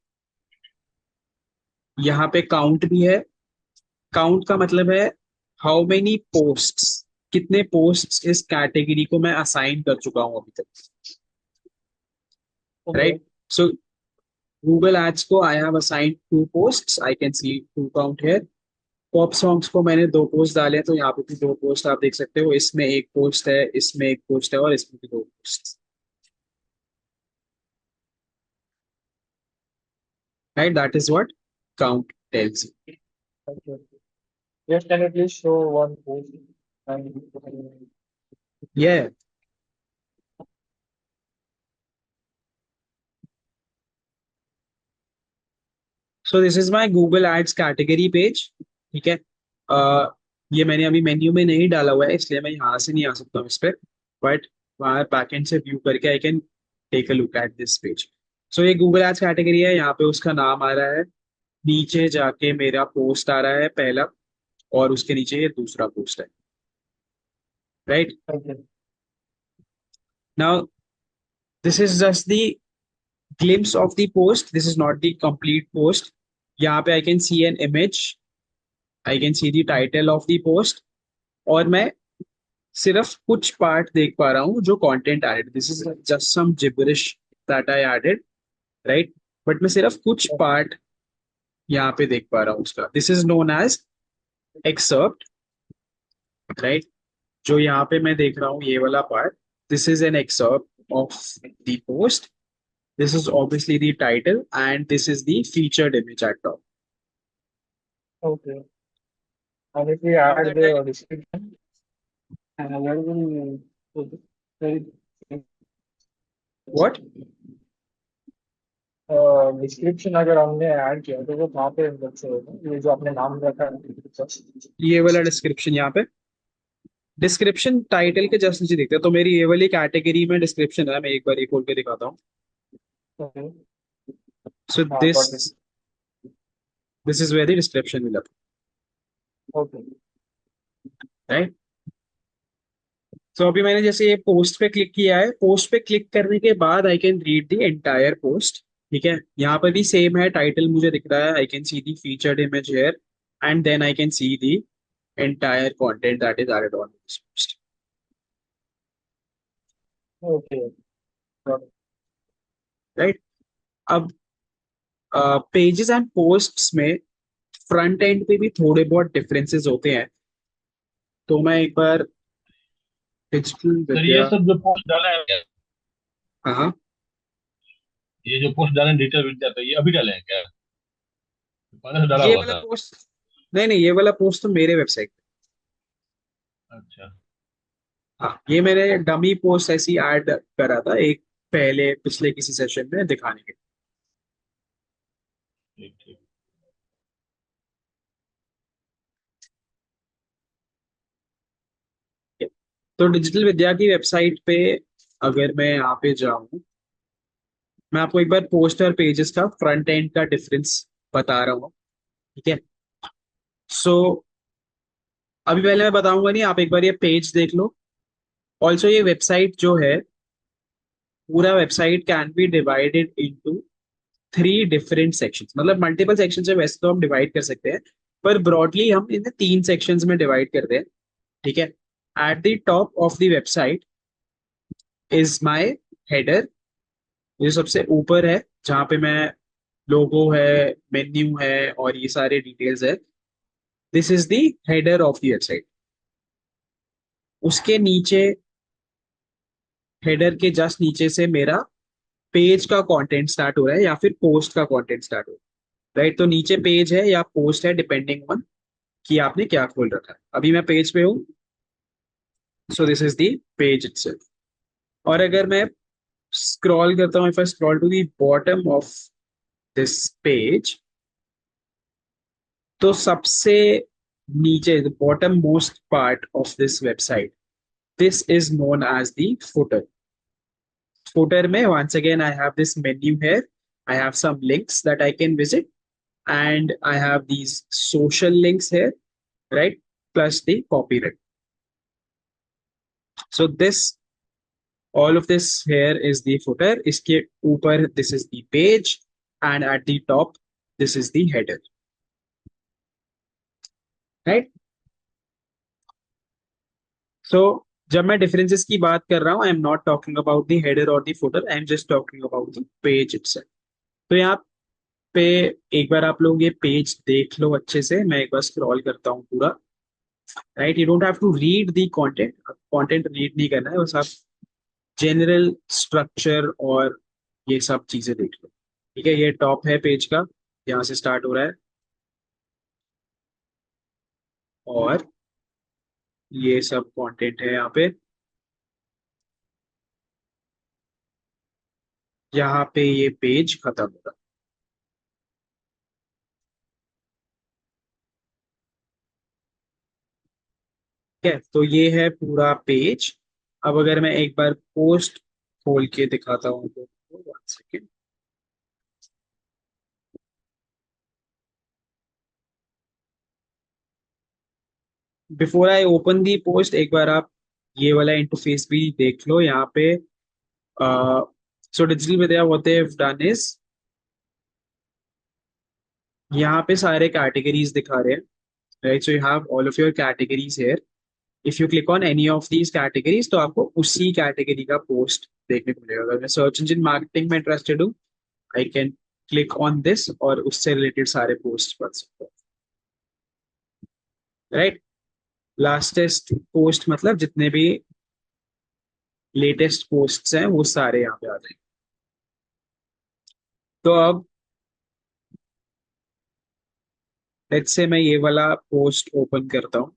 यहाँ पे काउंट भी है. काउंट का मतलब है हाउ मेनी पोस्ट्स, कितने पोस्ट्स इस कैटेगरी को मैं असाइन कर चुका हूँ अभी तक, okay. Right? So Google ads को I have assigned 2 posts, I can see 2 count here. Pop songs को मैंने 2 पोस्ट डाले हैं, तो यहाँ पे भी 2 पोस्ट आप देख सकते हो. इसमें 1 पोस्ट है, इसमें 1 पोस्ट है, और इसमें भी 2 post, right? That is what count tells you. Okay. Yes, can you please show one post? And Yeah. So this is my Google ads category page. ठीक है. ये मैंने अभी मेन्यू में नहीं डाला हुआ है, इसलिए मैं यहाँ से नहीं आ सकता हूँ इस पर, बट वहाँ बैकएंड से व्यू करके I can take a look at this page. So ये गूगल एड्स कैटेगरी है, यहाँ पे उसका नाम आ रहा है. नीचे जाके मेरा पोस्ट आ रहा है पहला, और उसके नीचे ये दूसरा पोस्ट है, right? okay. Now this is just the glimpse of the post, this is not the complete post. यहाँ पे I can see an image, I can see the title of the post, और मैं सिर्फ कुछ पार्ट देख पा रहा हूँ जो content added. This is just some gibberish that I added, right? But मैं सिर्फ कुछ पार्ट यहाँ पे देख पा रहा हूँ उसका. This is known as excerpt, right? जो यहाँ पे मैं देख रहा हूँ ये वाला part, this is an excerpt of the post. This is obviously the title, and this is the featured image at top. Okay. And if we Now add that the I description, where will where what? Description अगर हमने ऐड किया तो वो कहाँ पे enter से होगा? ये जो आपने नाम रखा है. ये वाला डिस्क्रिप्शन यहाँ पे, डिस्क्रिप्शन टाइटल के जस्ट नीचे दिखता है. तो मेरी ये वाली कैटेगरी में डिस्क्रिप्शन है, मैं एक बार ये खोल के दिखाता हूँ. Okay. सो हाँ, this got it. This is where the description will appear, Okay. Right? So अभी मैंने जैसे ये पोस्ट पे क्लिक किया है, पोस्ट पे क्लिक करने के बाद I can read the entire post. ठीक है. यहाँ पर भी सेम है, टाइटल मुझे दिख रहा है, I can see the featured image here, and then I can see the entire content that is added on this post, Okay. Got it. right? अब पेजेस एंड पोस्ट्स में फ्रंट एंड पे भी थोड़े बहुत डिफरेंसेस होते हैं. तो मैं एक बार डिजिटल सर ये विद्या, सब जो पोस्ट डाला है क्या? हाँ हाँ, ये जो पोस्ट डाले डिजिटल विद्या पे ये अभी डाले हैं क्या? पहले से डाला ये हुआ वाला था? पोस्ट, नहीं नहीं, ये वाला पोस्ट तो मेरे वेबसाइट। अच्छा। हाँ, ये मैंने डमी पोस्ट ऐसी ऐड करा था एक, पहले पिछले किसी सेशन में दिखाने के ठीक ठीक। लिए। तो डिजिटल विद्या की वेबसाइट पे अगर मैं यहाँ पे जाऊँ, मैं आपको एक बार पोस्ट और पेजेस का फ्रंट एंड का डिफरेंस बता रहा हूँ। ठीक है। सो अभी पहले मैं बताऊंगा नहीं, आप एक बार ये पेज देख लो। ऑल्सो ये वेबसाइट जो है, पूरा website can be divided into 3 different sections, मतलब मल्टीपल सेक्शंस है वैसे तो हम डिवाइड कर सकते हैं, पर ब्रॉडली हम इन्हें 3 सेक्शंस में डिवाइड करते हैं। ठीक है। Eight the top of the website is my header, ये सबसे ऊपर है, जहाँ पे मैं लोगो है, मेन्यू है और ये सारे डिटेल्स है। This is the header of the website. उसके नीचे, हेडर के जस्ट नीचे से मेरा पेज का कंटेंट स्टार्ट हो रहा है या फिर पोस्ट का कंटेंट स्टार्ट हो रहा है। राइट, तो नीचे पेज है या पोस्ट है डिपेंडिंग ऑन कि आपने क्या खोल रखा है। अभी मैं पेज पे हूँ, so this is the page itself. और अगर मैं स्क्रॉल करता हूँ, if I scroll to the bottom of this page, तो सबसे नीचे the bottom most part of this website, this is known as the footer. Footer में once again I have this menu here. I have some links that I can visit, and I have these social links here, right? Plus the copyright. So this, all of this here is the footer. इसके ऊपर this is the page, and at the top this is the header, right? So जब मैं differences की बात कर रहा हूँ, I am not talking about the header or the footer. I am just talking about the page itself. तो यहाँ पे एक बार आप लोग ये पेज देख लो अच्छे से, मैं एक बार स्क्रॉल करता हूँ पूरा। Right, you don't have to read the content, content read नहीं करना है, बस आप जनरल स्ट्रक्चर और ये सब चीजें देख लो। ठीक है, ये टॉप है पेज का, यहाँ से स्टार्ट हो रहा है, और ये सब कंटेंट है यहाँ पे। यहाँ पे ये पेज खत्म होगा। ठीक है, तो ये है पूरा पेज। अब अगर मैं एक बार पोस्ट खोल के दिखाता हूँ तो, one second. Before I open the post, एक बार आप ये वाला इंटरफेस भी देख लो यहाँ पे। So digital Vidya what they have done is, यहाँ पे सारे कैटेगरीज दिखा रहे हैं। Right, so you have all of your categories here. If you click on any of these categories, तो आपको उसी कैटेगरी का पोस्ट देखने को मिलेगा। अगर मैं सर्च इंजन मार्केटिंग में इंटरेस्टेड हूँ, I can click on this और उससे रिलेटेड सारे पोस्ट पढ़ सकते हो। राइट, लास्टेस्ट पोस्ट मतलब जितने भी लेटेस्ट पोस्ट हैं वो सारे यहाँ पे आ जाएंगे। तो अब लेट्स से मैं ये वाला पोस्ट ओपन करता हूँ।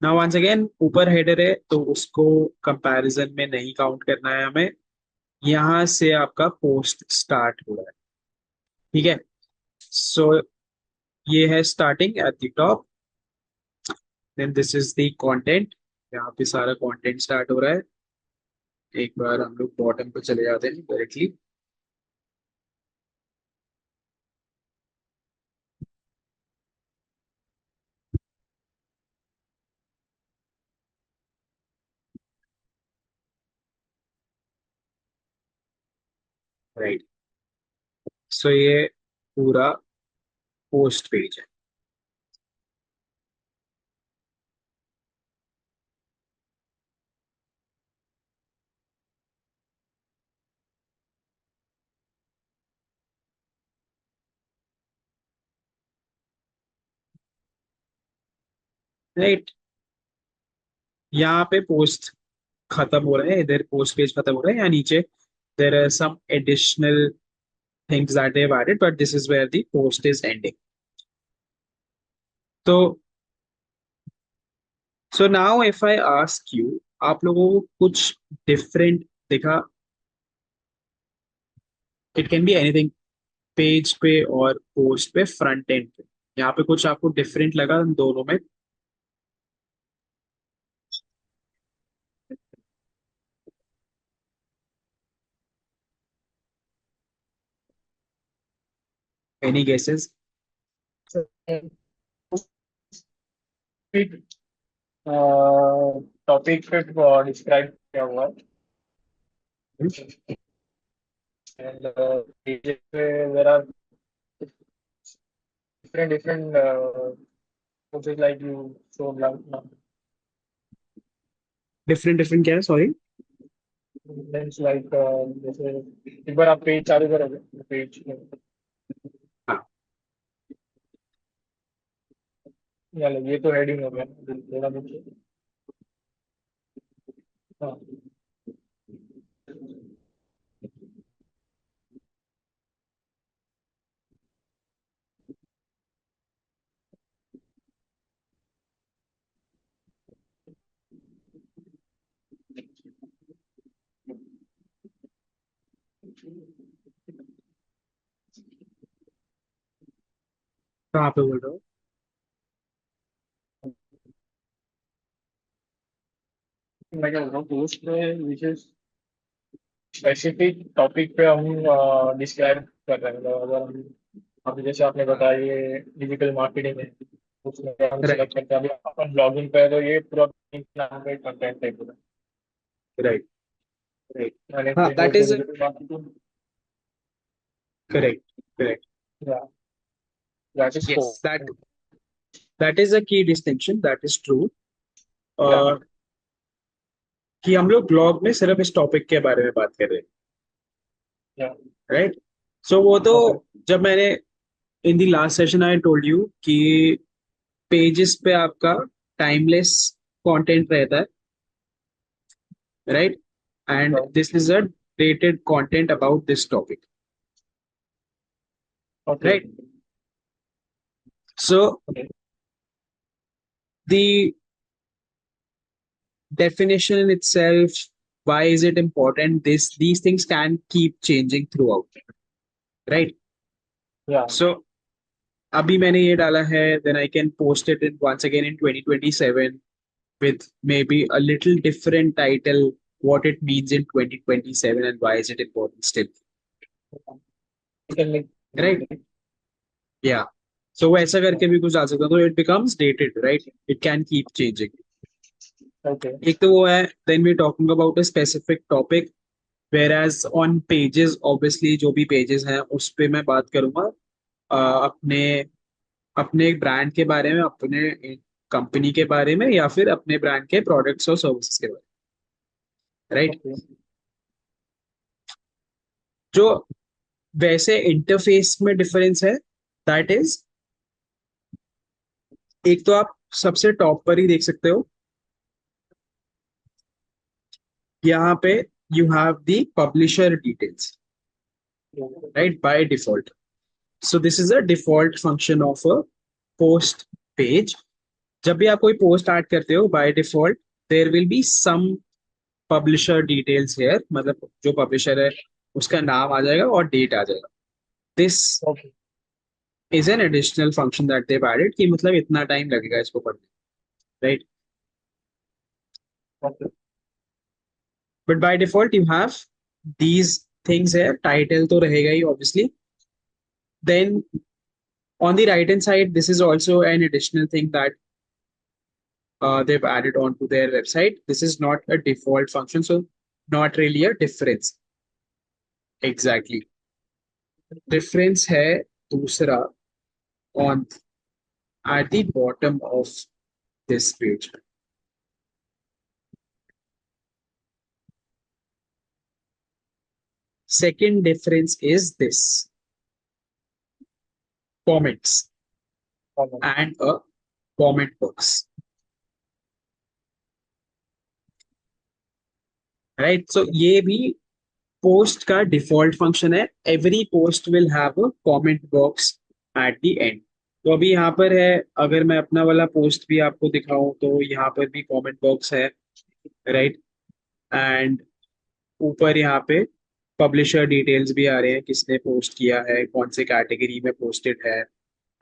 ना वंस अगेन ऊपर हेडर है तो उसको कंपैरिजन में नहीं काउंट करना है हमें, यहां से आपका पोस्ट स्टार्ट हो रहा है। ठीक है, सो ये है starting at the top, then this is the content, यहाँ पे सारा कंटेंट स्टार्ट हो रहा है। एक बार हम लोग बॉटम पे चले जाते हैं डायरेक्टली। राइट, सो ये पूरा पोस्ट पेज है। राइट, यहाँ पे पोस्ट खत्म हो रहा है, इधर पोस्ट पेज खत्म हो रहा है, या नीचे there are some additional things that they've added, but this is where the post is ending. So now if I ask you, आप लोगों को कुछ different दिखा, it can be anything, page पे और पोस्ट पे, फ्रंट एंड पे, यहाँ पे कुछ आपको डिफरेंट लगा इन दोनों में? Any guesses? टॉपिक पे डिस्क्राइब किया हुआ है and pages पे there are different courses like you showed like now. Different क्या है, सॉरी? Means like जैसे एक बार आप पेज चालू करोगे पेज हाँ, ये तो हेडिंग हो गया थोड़ा नीचे हाँ कहाँ पे बोल रहे हो? मैं क्या बोल रहा हूँ पोस्ट पे विशेष स्पेसिफिक टॉपिक पे हम डिस्क्राइब कर रहे हैं मतलब अगर हम अभी जैसे आपने बताया ये डिजिटल मार्केटिंग है उसमें हम राइट, सिलेक्ट करते हैं अभी अपन ब्लॉगिंग पे है तो ये पूरा नाम का कंटेंट है पूरा राइट, राइट। मैंने हाँ, फिर दैट बोलते is digital marketing correct, correct. या that is yes, that is a key distinction, that is true. या कि हम लोग ब्लॉग में सिर्फ इस टॉपिक के बारे में बात कर रहे हैं, या राइट? सो वो तो ओके जब मैंने इन the last session I told you कि पेजेस पे आपका टाइमलेस कंटेंट रहता है, right? And this is a dated content about this topic, okay right? So okay the definition in itself, why is it important? These things can keep changing throughout, right? या So अभी मैंने ये डाला है, then I can post it in once again in 2027 with maybe a little different title, what it means in 2027 and why is it important still, right? Yeah. So वो ऐसा करके भी कुछ डाल सकता हूँ, तो it becomes dated, right? It can keep changing. Okay एक तो वो है, then we're talking about a specific topic, whereas on pages obviously जो भी pages हैं उस पे मैं बात करूंगा अपने अपने ब्रांड के बारे में, अपने कंपनी के बारे में, या फिर अपने ब्रांड के प्रोडक्ट्स और सर्विसेज के बारे में, राइट? ओके जो वैसे इंटरफेस में डिफरेंस है, दैट इज, एक तो आप सबसे टॉप पर ही देख सकते हो, यहाँ पे you have the publisher details, right, by default. So this is a default function of a post page. जब भी आप कोई पोस्ट ऐड करते हो, by default there will be some publisher details here, मतलब जो पब्लिशर है उसका नाम आ जाएगा और डेट आ जाएगा. This okay is an additional function that dev added, कि मतलब इतना टाइम लगेगा इसको पढ़ने, right? Okay but by default you have these things है. टाइटल तो रहेगा ही obviously. Then on the right hand side, this is also an additional thing that they've added onto their website. This is not a default function, so not really a difference. Exactly. Difference है दूसरा on at the bottom of this page. Second difference is this: comments and a comment box. Right? So ये भी पोस्ट का डिफॉल्ट फंक्शन है every post will have a comment box at the end. तो अभी यहाँ पर है, अगर मैं अपना वाला पोस्ट भी आपको दिखाऊं तो यहाँ पर भी कमेंट बॉक्स है, राइट। एंड ऊपर यहाँ पे पब्लिशर डिटेल्स भी आ रहे हैं, किसने पोस्ट किया है, कौन से कैटेगरी में पोस्टेड है,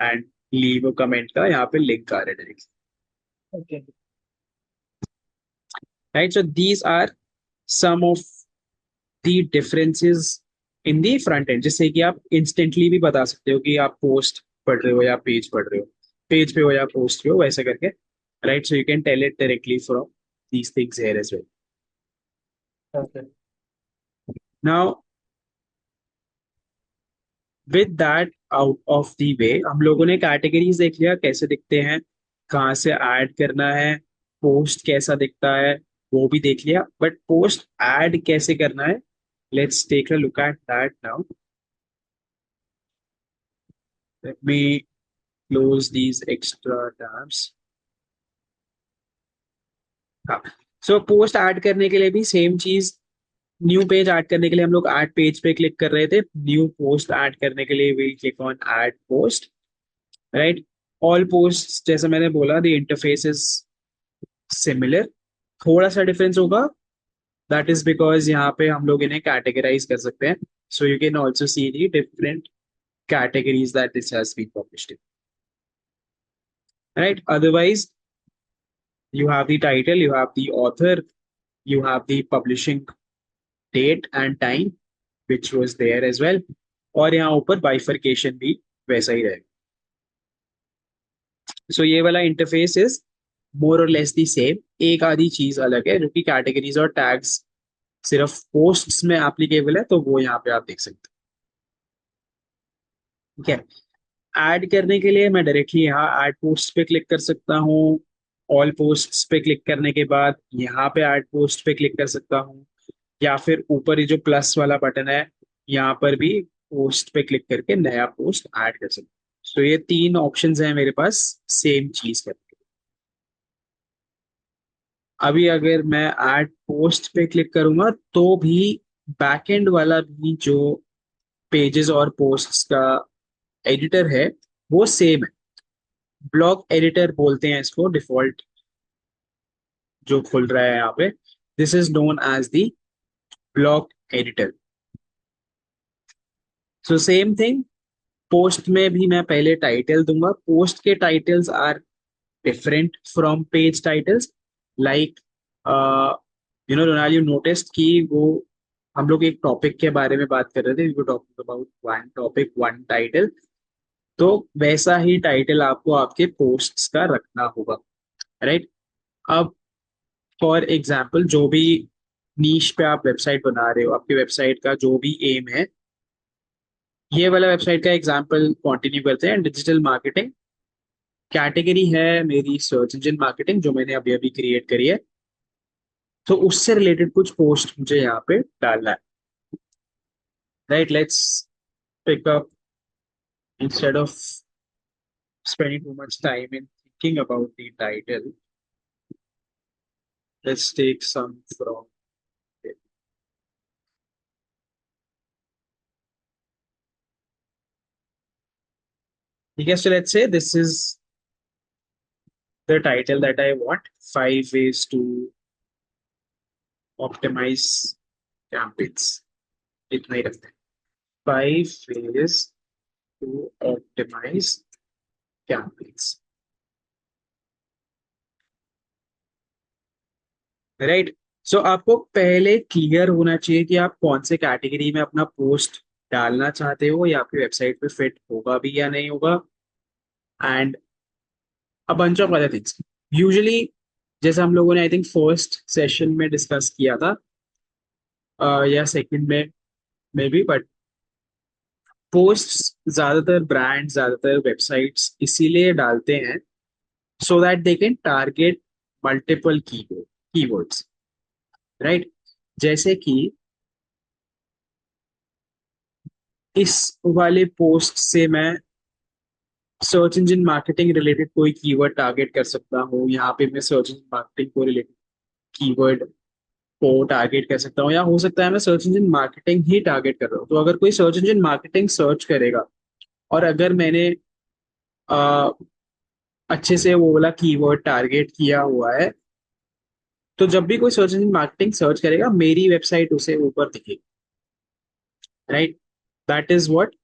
एंड लीव अ कमेंट का यहाँ पे लिंक आ रहा है direct, Okay. Right. So these are some of the differences in the front end, जिससे कि आप इंस्टेंटली भी बता सकते हो कि आप पोस्ट पढ़ रहे हो या पेज पढ़ रहे हो, पेज पे हो या पोस्ट पे हो, वैसे करके, right. So you can tell it directly from these things here as well. Okay. Now with that out of the way, हम लोगों ने कैटेगरीज देख लिया कैसे दिखते हैं, कहाँ से ऐड करना है, पोस्ट कैसा दिखता है वो भी देख लिया, बट पोस्ट ऐड कैसे करना है, let's take a look at that now. Let me close these extra tabs. हाँ, सो पोस्ट ऐड करने के लिए भी सेम चीज, न्यू पेज ऐड करने के लिए हम लोग ऐड पेज पे क्लिक कर रहे थे, न्यू पोस्ट ऐड करने के लिए will click on add post, right. All post जैसे मैंने बोला द इंटरफेस इज सिमिलर, थोड़ा सा डिफरेंस होगा, दैट इज बिकॉज यहाँ पे हम लोग इन्हें कैटेगराइज कर सकते हैं, सो you can also see the different categories that this has been published in, right? Otherwise, you have the title, you have the author, you have the publishing date and time which was there as well, और यहाँ ऊपर bifurcation भी वैसा ही रहेगा। सो ये वाला इंटरफेस इज मोर और लेस दी सेम, एक आधी चीज अलग है जो कि कैटेगरीज और टैग्स सिर्फ पोस्ट्स में एप्लीकेबल है, तो वो यहाँ पे आप देख सकते हैं, ठीक है। ऐड करने के लिए मैं डायरेक्टली यहाँ ऐड पोस्ट पे क्लिक कर सकता हूँ, ऑल पोस्ट्स पे क्लिक करने के बाद यहाँ पे ऐड पोस्ट पे क्लिक कर सकता हूँ, या फिर ऊपर ये जो प्लस वाला बटन है यहाँ पर भी पोस्ट पे क्लिक करके नया पोस्ट ऐड कर सकता हूँ। तो ये तीन ऑप्शंस हैं मेरे पास सेम चीज करने के। अभी अगर मैं ऐड पोस्ट पे क्लिक करूंगा तो भी बैकएंड वाला भी जो पेजेस और पोस्ट्स का एडिटर है वो सेम है, ब्लॉग एडिटर बोलते हैं इसको, डिफॉल्ट जो खुल रहा है यहाँ पे, this is known as the blog editor. So same thing, post में भी मैं पहले टाइटल दूंगा, पोस्ट के titles are different from page titles, like Ronal, you notice कि वो हम लोग एक टॉपिक के बारे में बात कर रहे थे, we were talking about one topic one title, तो वैसा ही टाइटल आपको आपके पोस्ट्स का रखना होगा, राइट। अब फॉर एग्जाम्पल जो भी नीश पे आप वेबसाइट बना रहे हो, आपकी वेबसाइट का जो भी एम है, ये वाला वेबसाइट का एग्जाम्पल कंटिन्यू करते हैं, डिजिटल मार्केटिंग, कैटेगरी है मेरी सर्च इंजन मार्केटिंग जो मैंने अभी अभी क्रिएट करी है, तो उससे रिलेटेड कुछ पोस्ट मुझे यहाँ पे डालना है, right. Let's pick up, instead of spending too much time in thinking about the title, let's take some from it. Okay, so let's say this is the title that I want, 5 ways to optimize campaigns. इतना ही रखते हैं, 5 ways to optimize campaigns, right. So आपको पहले क्लियर होना चाहिए कि आप कौन से कैटेगरी में अपना पोस्ट डालना चाहते हो, या आपकी वेबसाइट पे फिट होगा भी या नहीं होगा, and a bunch of other things. Usually जैसे हम लोगों ने आई थिंक फर्स्ट सेशन में डिस्कस किया था, या सेकंड में भी, बट पोस्ट्स ज्यादातर ब्रांड, ज्यादातर वेबसाइट्स इसीलिए डालते हैं so that they can target multiple keywords, right. जैसे कि इस वाले पोस्ट से मैं सर्च इंजन मार्केटिंग रिलेटेड कोई कीवर्ड टारगेट कर सकता हूँ, यहाँ पे मैं सर्च इंजन मार्केटिंग को रिलेटेड कीवर्ड को टारगेट कर सकता हूँ, या हो सकता है मैं सर्च इंजन मार्केटिंग ही टारगेट कर रहा हूँ। तो अगर कोई सर्च इंजन मार्केटिंग सर्च करेगा और अगर मैंने अ, अच्छे से वो वाला कीवर्ड टारगेट किया हुआ है, तो जब भी कोई सर्च इंजन मार्केटिंग सर्च करेगा मेरी वेबसाइट उसे ऊपर दिखेगी, right? That is what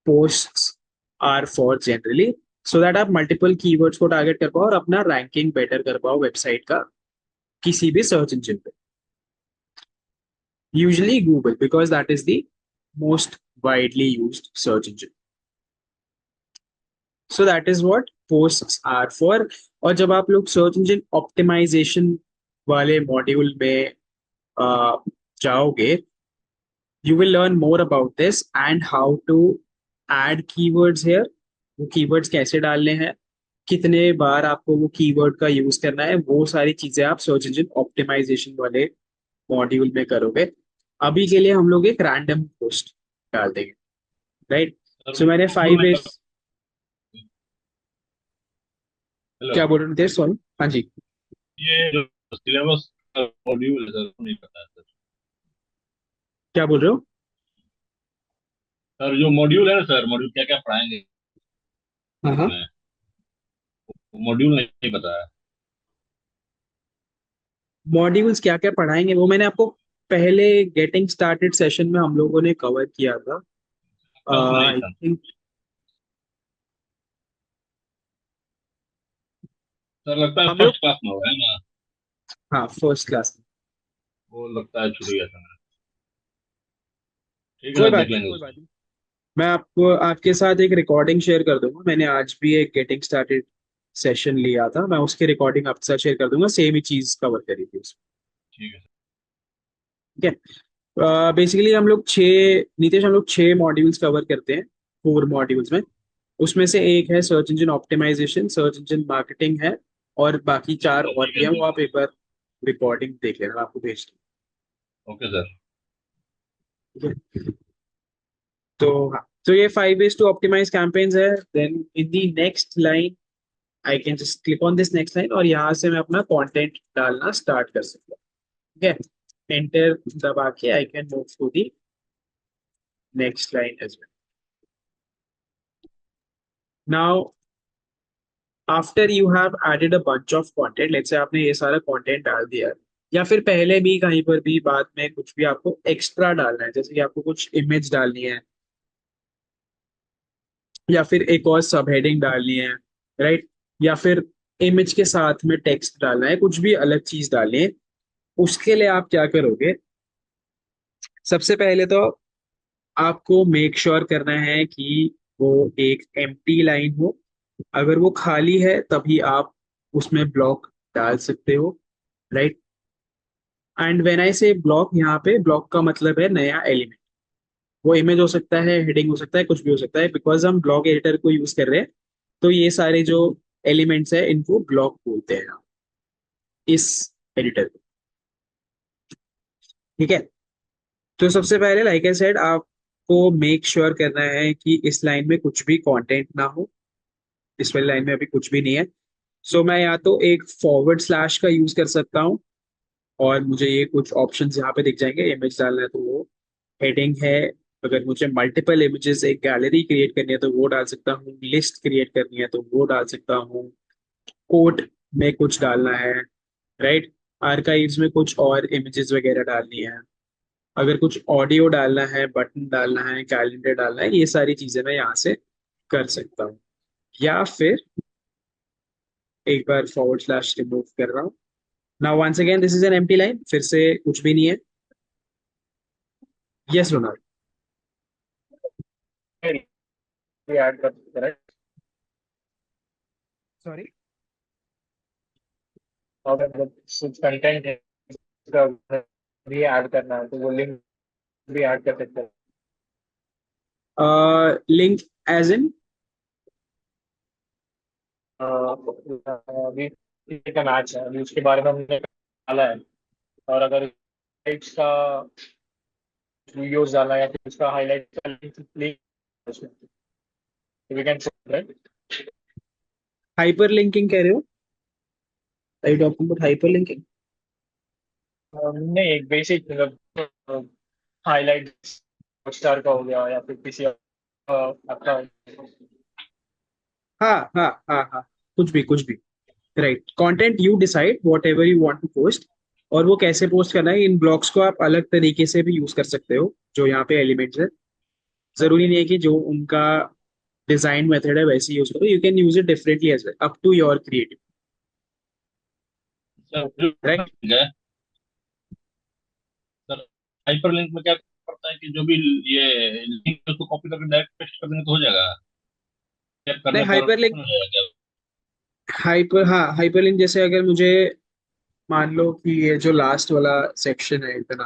posts are for generally, so that आप मल्टीपल कीवर्ड्स को टारगेट कर पाओ और अपना रैंकिंग बेटर कर पाओ वेबसाइट का किसी भी सर्च इंजन पे। Usually Google, because that is the most widely used search engine. So that is what posts are for. और जब आप लोग सर्च इंजन ऑप्टिमाइजेशन वाले मॉड्यूल में अ, जाओगे, you will learn more about this and how to add keywords here। वो keywords कैसे डालने हैं, कितने बार आपको वो कीवर्ड का यूज करना है, वो सारी चीजें आप सर्च इंजन ऑप्टिमाइजेशन वाले मॉड्यूल में करोगे। अभी के लिए हम लोग एक रैंडम पोस्ट डाल देंगे, राइट? सर सो मैंने मॉड्यूल 5 नहीं इज पता। हेलो। क्या बोल रहे थे, सॉरी? हाँ जी, ये जो सिलेबस मॉड्यूल है सर वो नहीं पता है सर। क्या बोल रहे हो? सर जो मॉड्यूल है ना सर, मॉड्यूल क्या क्या पढ़ाएंगे हाँ हाँ, उसमें, मॉड्यूल नहीं पता है। मॉड्यूल्स क्या क्या पढ़ाएंगे वो मैंने आपको पहले गेटिंग स्टार्टेड सेशन में हम लोगों ने कवर किया था। कल तो नहीं आई था। थिंक सर लगता है हम लोग, फर्स्ट क्लास में होगा है ना। हाँ फर्स्ट क्लास। वो लगता है छूट गया सर। ठीक है कोई सर, देख बात नहीं, लेंगे कोई उसको। बात नहीं। मैं आपको आपके साथ एक रिकॉर्डिंग शेयर कर दूंगा। मैंने आज भी एक गेटिंग स्टार्टेड सेशन लिया था, मैं उसकी रिकॉर्डिंग आपके साथ शेयर कर दूंगा। सेम ही चीज कवर करी थी उसमें, ठीक है सर। ठीक है? बेसिकली हम लोग छः, नीतीश, हम लोग 6 मॉड्यूल्स कवर करते हैं 4 मॉड्यूल्स में। उसमें से एक है search engine optimization, search engine marketing है, और बाकी 4 और ठीक भी है हैं, वो सर। आप एक बार रिकॉर्डिंग देख लेना, मैं आपको भेज ओके सर। दूँ। तो हाँ, तो ये 5 ways to optimize campaigns है। Then in the next line I can just click on this next line, और यहाँ से मैं अपना कंटेंट डालना स्टार्ट कर सकता हूँ, ठीक है? एंटर दबा के I can move to the next line as well. Now after you have added a bunch of content, let's say आपने ये सारा कंटेंट डाल दिया है, या फिर पहले भी कहीं पर भी बाद में कुछ भी आपको एक्स्ट्रा डालना है, जैसे कि आपको कुछ इमेज डालनी है, या फिर एक और सब हेडिंग डालनी है, राइट? या फिर इमेज के साथ में टेक्स्ट डालना है, कुछ भी अलग चीज डालनी है, उसके लिए आप क्या करोगे? सबसे पहले तो आपको मेक श्योर करना है कि वो एक एम्प्टी लाइन हो। अगर वो खाली है तभी आप उसमें ब्लॉक डाल सकते हो, राइट? एंड व्हेन आई से ब्लॉक, यहाँ पे ब्लॉक का मतलब है नया एलिमेंट। वो इमेज हो सकता है, हेडिंग हो सकता है, कुछ भी हो सकता है, बिकॉज हम ब्लॉक एडिटर को यूज कर रहे हैं। तो ये सारे जो एलिमेंट्स है इनको ब्लॉक बोलते हैं इस एडिटर को, ठीक है? तो सबसे पहले लाइक आई सेड, आपको मेक श्योर करना है कि इस लाइन में कुछ भी कंटेंट ना हो। इस वाली लाइन में अभी कुछ भी नहीं है। सो मैं या तो एक फॉरवर्ड स्लैश का यूज कर सकता हूँ, और मुझे ये कुछ ऑप्शंस यहाँ पे दिख जाएंगे। इमेज डालना है तो वो, हेडिंग है, अगर मुझे मल्टीपल इमेजेस एक गैलरी क्रिएट करनी है तो वो डाल सकता हूँ, लिस्ट क्रिएट करनी है तो वो डाल सकता हूँ, कोट में कुछ डालना है, राइट? आर्काइव्स में कुछ और इमेजेस वगैरह डालनी है, अगर कुछ ऑडियो डालना है, बटन डालना है, कैलेंडर डालना है, ये सारी चीजें मैं यहाँ से कर सकता हूँ। या फिर एक बार फॉरवर्ड स्लैश रिमूव कर रहा हूँ। Now once again this is an empty line, फिर से कुछ भी नहीं है। Yes Ronald. ऐड कर सकते हैं, right? सॉरी, और अगर कुछ कंटेंट है उसका भी ऐड करना है तो वो लिंक भी ऐड कर सकते हैं। Link as in? अभी का मैच है, अभी उसके बारे में हमने डाला है, और अगर highlights का वीडियोस डालना है या फिर उसका हाईलाइट का लिंक उसमें, we can, right? Hyper linking कह रहे हो? I talking about hyper linking? नहीं, एक बेसिक मतलब हाईलाइट स्टार का हो गया या फिर किसी आपका। हाँ हाँ हाँ हाँ, कुछ भी। Right, content you decide whatever you want to post. और वो कैसे पोस्ट करना है, इन ब्लॉक्स को आप अलग तरीके से भी यूज कर सकते हो। जो यहाँ पे एलिमेंट्स है, जरूरी नहीं है कि जो उनका डिजाइन मेथड है वैसे यूज करो, you can use it differently as well, up to your creative. Sir right. है सर, हाइपरलिंक में क्या करता है कि जो भी ये लिंक है उसको कॉपी करके डायरेक्ट पेस्ट कर देंगे तो हो जाएगा, टैप नहीं, करने पर हाइपरलिंक, open हो जाएगा क्या? हाइपरलिंक जैसे अगर मुझे मान लो कि ये जो लास्ट वाला सेक्शन है इतना,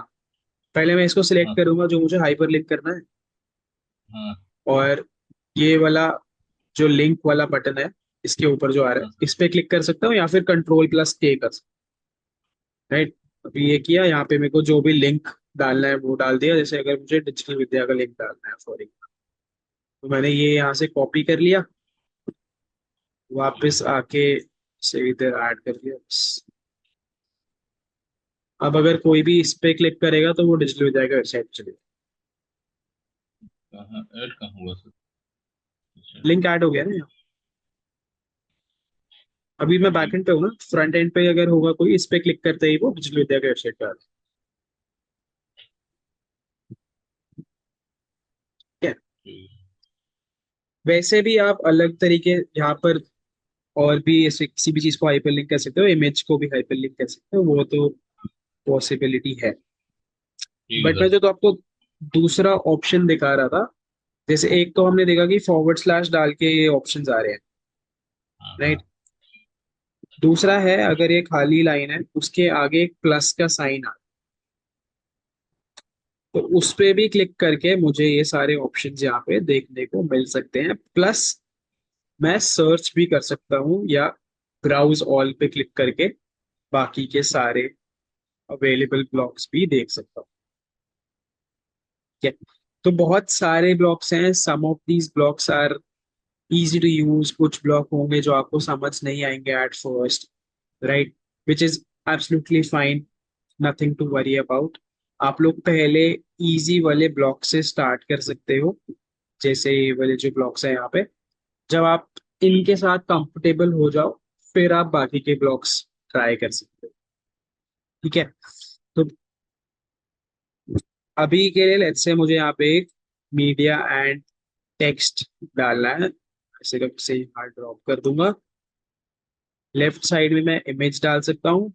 पहले मैं इसको सिलेक्ट हाँ करूंगा जो मुझे हाइपरलिंक करना है, हाँ और ये वाला जो लिंक वाला बटन है इसके ऊपर जो आ रहा है, हाँ इस पे क्लिक कर सकता हूँ या फिर कंट्रोल+K कर सकता हूँ। राइट, अभी ये किया, यहाँ पे मेरे को जो भी लिंक डालना है वो डाल दिया। जैसे अगर मुझे डिजिटल विद्या का लिंक डालना है सॉरी, तो मैंने ये यहाँ से कॉपी कर लिया, वापस आके इसे इधर ऐड कर दिया बस। अब अगर कोई भी इस पे क्लिक करेगा तो वो डिजिटल विद्या का वेबसाइट चलेगा। कहाँ ऐड कहाँ हुआ सर? अच्छा। लिंक ऐड हो गया ना यहाँ। अभी मैं ठीक बैकएंड पे हूँ ना, फ्रंट एंड पे अगर होगा कोई, इस पे क्लिक करते ही वो डिजिटल विद्या का वेबसाइट पे आ जाएगा। ठीक। वैसे भी आप अलग तरीके यहाँ पर और भी ऐसे किसी भी चीज को हाइपरलिंक कर सकते हो, इमेज को भी हाइपरलिंक कर सकते हो, वो तो पॉसिबिलिटी है। ठीक है बट मैं सर। जो तो आपको दूसरा ऑप्शन दिखा रहा था, जैसे एक तो हमने देखा कि फॉरवर्ड स्लैश डाल के ये ऑप्शंस आ रहे हैं। हाँ हाँ। राइट, दूसरा है अगर ये खाली लाइन है उसके आगे एक प्लस का साइन आ, तो उस पे भी क्लिक करके मुझे ये सारे ऑप्शंस यहाँ पे देखने को मिल सकते हैं। प्लस मैं सर्च भी कर सकता हूँ, या ब्राउज ऑल पे क्लिक करके बाकी के सारे अवेलेबल ब्लॉक्स भी देख सकता हूँ। ठीक है, तो बहुत सारे ब्लॉक्स हैं। Some of these blocks are easy to use, कुछ ब्लॉक होंगे जो आपको समझ नहीं आएंगे at first. Right, which is absolutely fine, nothing to worry about. आप लोग पहले इजी वाले ब्लॉक से स्टार्ट कर सकते हो, जैसे ये वाले जो ब्लॉक्स हैं यहाँ पे। जब आप इनके साथ कंफर्टेबल हो जाओ, फिर आप बाकी के ब्लॉक्स ट्राई कर सकते हो। ठीक है, तो अभी के लिए लेट्स से मुझे यहाँ पे एक मीडिया एंड टेक्स्ट डालना है। ऐसे करके से यहाँ ड्रॉप कर दूंगा। लेफ्ट साइड में मैं इमेज डाल सकता हूँ।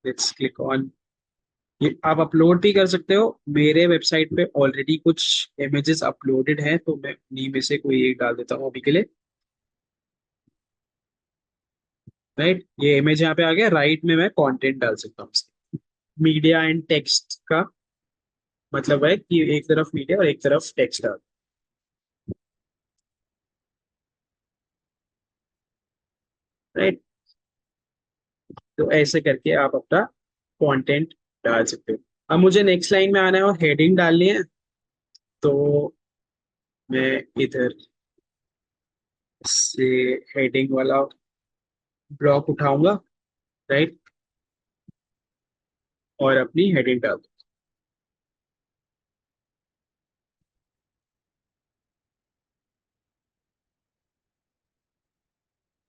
लेट्स क्लिक ऑन, ये आप अपलोड भी कर सकते हो। मेरे वेबसाइट पे ऑलरेडी कुछ इमेजेस अपलोडेड हैं, तो मैं उन्हीं में से कोई एक डाल देता हूँ अभी के लिए। राइट, ये इमेज यहाँ पे आ गया। राइट में मैं कंटेंट डाल सकता हूँ। मीडिया एंड टेक्स्ट का मतलब है कि एक तरफ मीडिया और एक तरफ टेक्स्ट डाल। राइट, तो ऐसे करके आप अपना कंटेंट डाल सकते हो। अब मुझे नेक्स्ट लाइन में आना है और हेडिंग डालनी है, तो मैं इधर से हेडिंग वाला ब्लॉक उठाऊंगा। राइट, और अपनी हेडिंग डाल दूँ।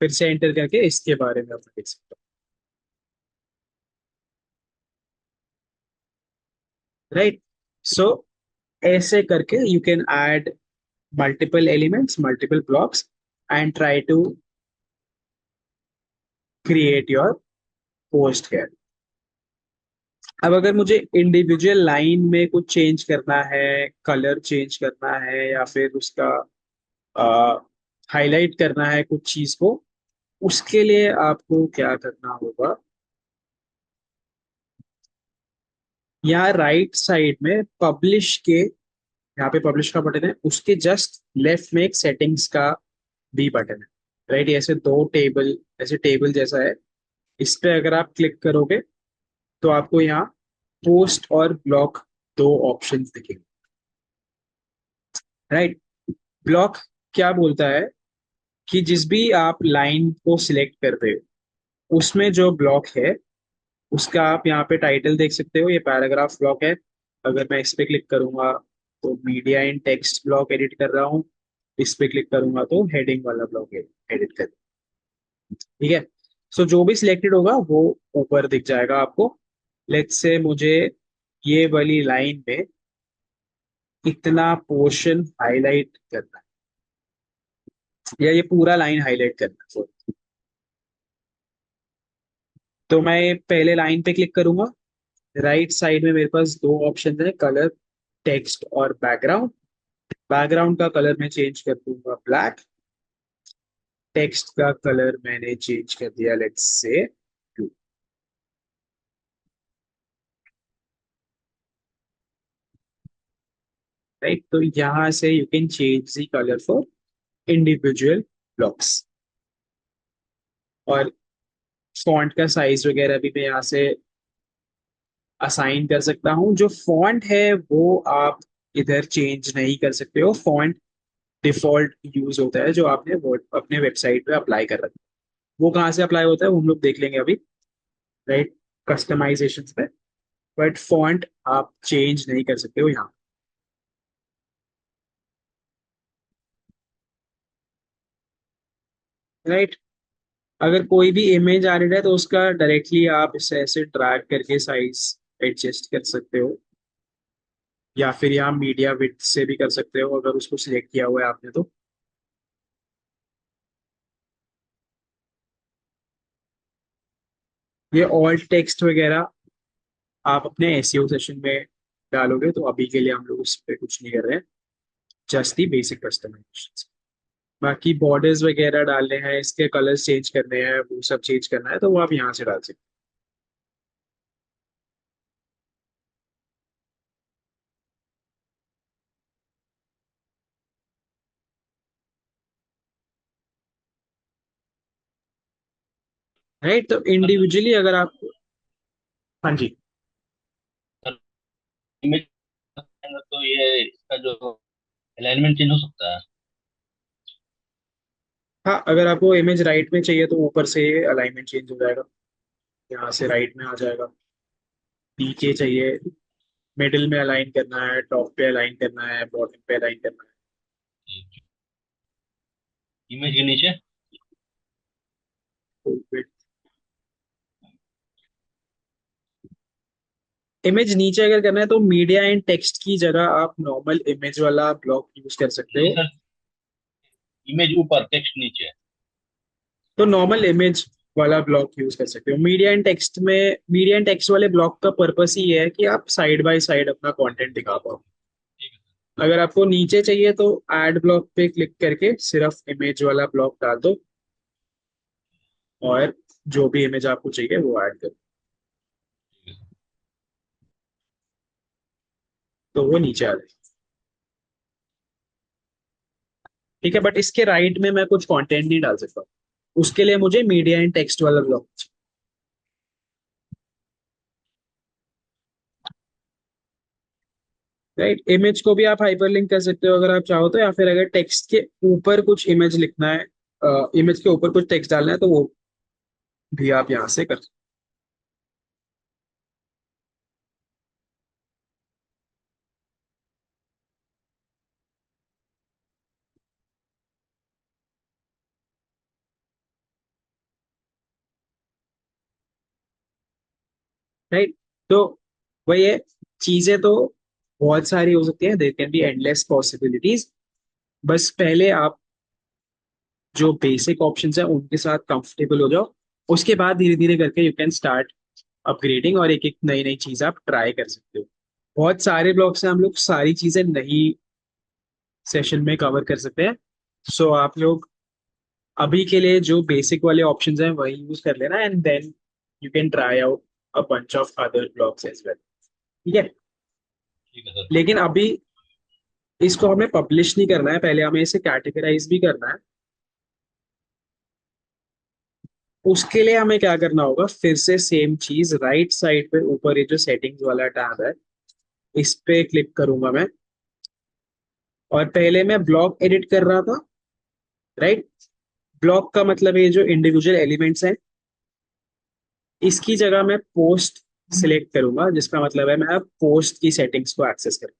फिर से एंटर करके इसके बारे में अपना देख सकते हो। राइट, सो ऐसे करके you can add multiple elements, multiple blocks, and try to create your post here। अब अगर मुझे इंडिविजुअल लाइन में कुछ चेंज करना है, कलर चेंज करना है, या फिर उसका हाईलाइट करना है कुछ चीज को, उसके लिए आपको क्या करना होगा, यहाँ राइट साइड में पब्लिश के, यहाँ पे पब्लिश का बटन है, उसके जस्ट लेफ्ट में एक सेटिंग्स का भी बटन है। राइट, ऐसे दो टेबल, ऐसे टेबल जैसा है। इस पे अगर आप क्लिक करोगे तो आपको यहाँ पोस्ट और ब्लॉक दो ऑप्शंस दिखेंगे। राइट, ब्लॉक क्या बोलता है कि जिस भी आप लाइन को सिलेक्ट करते हो उसमें जो ब्लॉक है उसका आप यहाँ पे टाइटल देख सकते हो, ये पैराग्राफ ब्लॉक है। अगर मैं इस पे क्लिक करूंगा तो मीडिया इन टेक्स्ट ब्लॉक एडिट कर रहा हूँ, इस पे क्लिक करूंगा तो हेडिंग वाला ब्लॉक एडिट कर, ठीक है। सो जो भी सिलेक्टेड होगा वो ऊपर दिख जाएगा आपको। लेट्स से मुझे ये वाली लाइन में इतना पोर्शन हाईलाइट करना है, या ये पूरा लाइन हाईलाइट करना है, sorry। तो मैं पहले लाइन पे क्लिक करूंगा। राइट साइड में मेरे पास दो ऑप्शन है, कलर टेक्स्ट और बैकग्राउंड। बैकग्राउंड का कलर मैं चेंज कर दूंगा ब्लैक, टेक्स्ट का कलर मैंने चेंज कर दिया लेट्स से ब्लू। राइट, तो यहां से you can change the colour for individual blocks. और फॉन्ट का साइज वगैरह भी मैं यहाँ से असाइन कर सकता हूँ। जो फॉन्ट है वो आप इधर चेंज नहीं कर सकते हो, फॉन्ट डिफॉल्ट यूज होता है जो आपने अपने वेबसाइट पे अप्लाई कर रखा है। वो कहाँ से अप्लाई होता है वो हम लोग देख लेंगे अभी, राइट, कस्टमाइजेशन पे। बट फॉन्ट आप चेंज नहीं कर सकते हो यहाँ, राइट। अगर कोई भी इमेज आ रही है तो उसका डायरेक्टली आप इसे ऐसे ड्रैग करके साइज एडजस्ट कर सकते हो, या फिर यहाँ मीडिया विड्थ से भी कर सकते हो अगर उसको सिलेक्ट किया हुआ है आपने तो। ये ऑल्ट टेक्स्ट वगैरह आप अपने एसईओ सेशन में डालोगे, तो अभी के लिए हम लोग उस पर कुछ नहीं कर रहे हैं, जस्ट दी बेसिक कस्टमाइजेशन। बाकी बॉर्डर्स वगैरह डालने हैं, इसके कलर्स चेंज करने हैं, वो सब चेंज करना है तो वो आप यहाँ से डाल सकते हैं, राइट। तो इंडिविजुअली अगर आप, हाँ जी, इमेज तो ये इसका जो अलाइनमेंट चेंज हो सकता है। हाँ, अगर आपको इमेज राइट में चाहिए तो ऊपर से अलाइनमेंट चेंज हो जाएगा, यहाँ से राइट में आ जाएगा। नीचे चाहिए, मिडिल में अलाइन करना है, टॉप पे अलाइन करना है, बॉटम पे अलाइन करना इमेज के नीचे। है। इमेज नीचे अगर करना है तो मीडिया एंड टेक्स्ट की जगह आप नॉर्मल इमेज वाला ब्लॉक यूज कर सकते नहीं हो। सर, इमेज ऊपर टेक्स्ट नीचे। तो नॉर्मल इमेज वाला ब्लॉक यूज कर सकते हो। मीडिया एंड टेक्स्ट में, मीडिया एंड टेक्स्ट वाले ब्लॉक का पर्पस ही है कि आप साइड बाय साइड अपना कंटेंट दिखा पाओ। ठीक है अगर आपको नीचे चाहिए तो ऐड ब्लॉक पे क्लिक करके सिर्फ इमेज वाला ब्लॉक डाल दो, और जो भी इमेज आपको चाहिए वो ऐड कर दो, ठीक है तो वो नीचे आ जाएगा। ठीक है, बट इसके राइट में मैं कुछ कंटेंट नहीं डाल सकता, उसके लिए मुझे मीडिया एंड टेक्स्ट वाला ब्लॉक। राइट, इमेज को भी आप हाइपरलिंक कर सकते हो अगर आप चाहो तो, या फिर अगर टेक्स्ट के ऊपर कुछ इमेज लिखना है, इमेज के ऊपर कुछ टेक्स्ट डालना है तो वो भी आप यहाँ से कर सकते हो, राइट। तो वही है, चीजें तो बहुत सारी हो सकती है, there can be endless possibilities. बस पहले आप जो बेसिक ऑप्शंस है उनके साथ कंफर्टेबल हो जाओ, उसके बाद धीरे धीरे करके यू कैन स्टार्ट अपग्रेडिंग, और एक एक नई नई चीज आप ट्राई कर सकते हो। बहुत सारे ब्लॉग्स से हम लोग सारी चीजें नहीं सेशन में कवर कर सकते हैं। सो आप लोग अभी के लिए जो बेसिक वाले ऑप्शंस हैं वही यूज कर लेना, and then you can try out a bunch of other blogs as well, ठीक है। ठीक है सर। लेकिन अभी इसको हमें पब्लिश नहीं करना है, पहले हमें इसे कैटेगराइज भी करना है। उसके लिए हमें क्या करना होगा, फिर से सेम चीज, राइट साइड पे ऊपर ये जो सेटिंग्स वाला टैब है इस पे क्लिक करूंगा मैं। और पहले मैं ब्लॉग एडिट कर रहा था, राइट। ब्लॉग का मतलब ये जो इंडिविजुअल एलिमेंट्स हैं इसकी जगह मैं पोस्ट सिलेक्ट करूंगा, जिसका मतलब है मैं अब पोस्ट की सेटिंग्स को एक्सेस करूँ।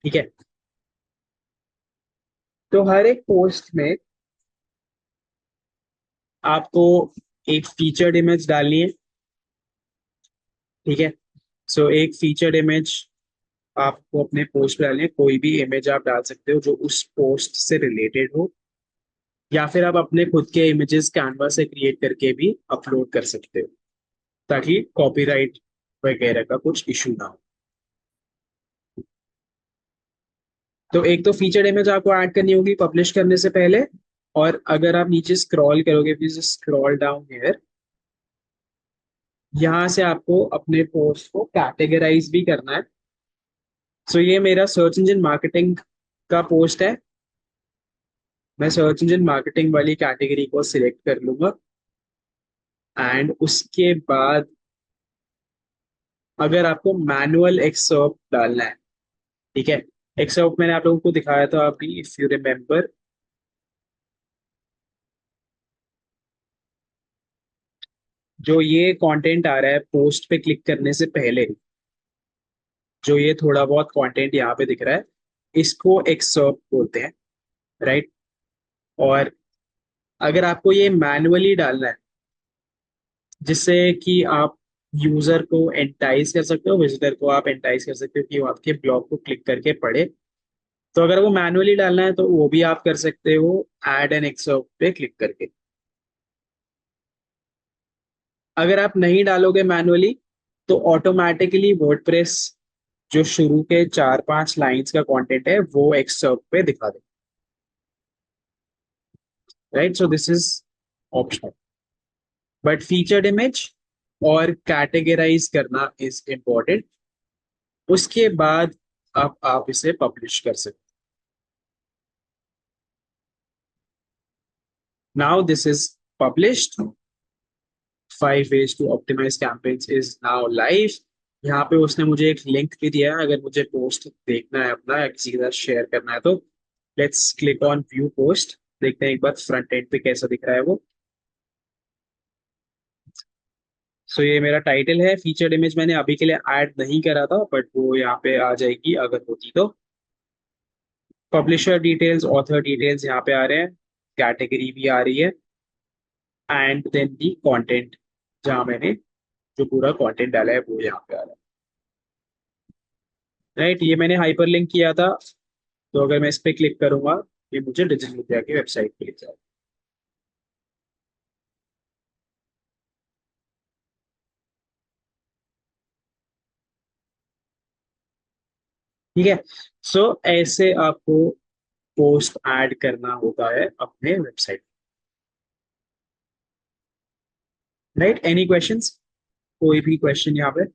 ठीक है, तो हर एक पोस्ट में आपको एक फीचर्ड इमेज डालनी है। ठीक है, सो एक फीचर्ड इमेज आपको अपने पोस्ट पे डालनी है। कोई भी इमेज आप डाल सकते हो जो उस पोस्ट से रिलेटेड हो, या फिर आप अपने खुद के इमेजेस कैनवा से क्रिएट करके भी अपलोड कर सकते हो, ताकि कॉपीराइट वगैरह का कुछ इशू ना हो। तो एक तो फीचर्ड इमेज आपको ऐड करनी होगी पब्लिश करने से पहले, और अगर आप नीचे स्क्रॉल करोगे, प्लीज स्क्रॉल डाउन हियर, यहाँ से आपको अपने पोस्ट को कैटेगराइज भी करना है। सो ये मेरा सर्च इंजन मार्केटिंग का पोस्ट है। मैं सर्च इंजन मार्केटिंग वाली कैटेगरी को सिलेक्ट कर लूंगा, एंड उसके बाद अगर आपको मैनुअल एक्सर्प्ट डालना है, ठीक है, एक्सर्प्ट मैंने आप लोगों को दिखाया था अभी, इफ यू रिमेम्बर, जो ये कंटेंट आ रहा है पोस्ट पे क्लिक करने से पहले, जो ये थोड़ा बहुत कंटेंट यहाँ पे दिख रहा है, इसको एक्सर्प्ट बोलते हैं, राइट। और अगर आपको ये मैनुअली डालना है, जिससे कि आप यूजर को एंटाइज कर सकते हो, विजिटर को आप एंटाइज कर सकते हो कि वो आपके ब्लॉग को क्लिक करके पढ़े, तो अगर वो मैनुअली डालना है तो वो भी आप कर सकते हो ऐड एन एक्सर्प्ट पे क्लिक करके। अगर आप नहीं डालोगे मैनुअली, तो ऑटोमेटिकली वर्डप्रेस जो शुरू के 4-5 लाइंस का कंटेंट है वो एक्सर्प्ट पे दिखा दे, right. So this is optional, but featured image और कैटेगराइज करना इज इम्पोर्टेंट। उसके बाद आप इसे पब्लिश कर सकते। Now this is published. 5 ways to optimize campaigns is now live। यहाँ पे उसने मुझे एक लिंक भी दिया है, अगर मुझे पोस्ट देखना है अपना या किसी के साथ शेयर करना है तो let's click on view post. देखते हैं एक बार फ्रंट एंड पे कैसा दिख रहा है वो। सो ये मेरा टाइटल है। फीचर्ड इमेज मैंने अभी के लिए ऐड नहीं करा था, बट वो यहाँ पे आ जाएगी अगर होती तो। पब्लिशर डिटेल्स, ऑथर डिटेल्स यहाँ पे आ रहे हैं, कैटेगरी भी आ रही है, एंड देन दी कंटेंट, जहाँ मैंने जो पूरा कंटेंट डाला है वो यहाँ पे आ रहा है, राइट। ये मैंने हाइपर लिंक किया था, तो अगर मैं इस पे क्लिक करूंगा ये मुझे डिजिटल इंडिया की वेबसाइट पे ले जाएगा। ठीक है, सो ऐसे आपको पोस्ट ऐड करना होता है अपने वेबसाइट, राइट। Any questions? कोई भी क्वेश्चन यहाँ पे?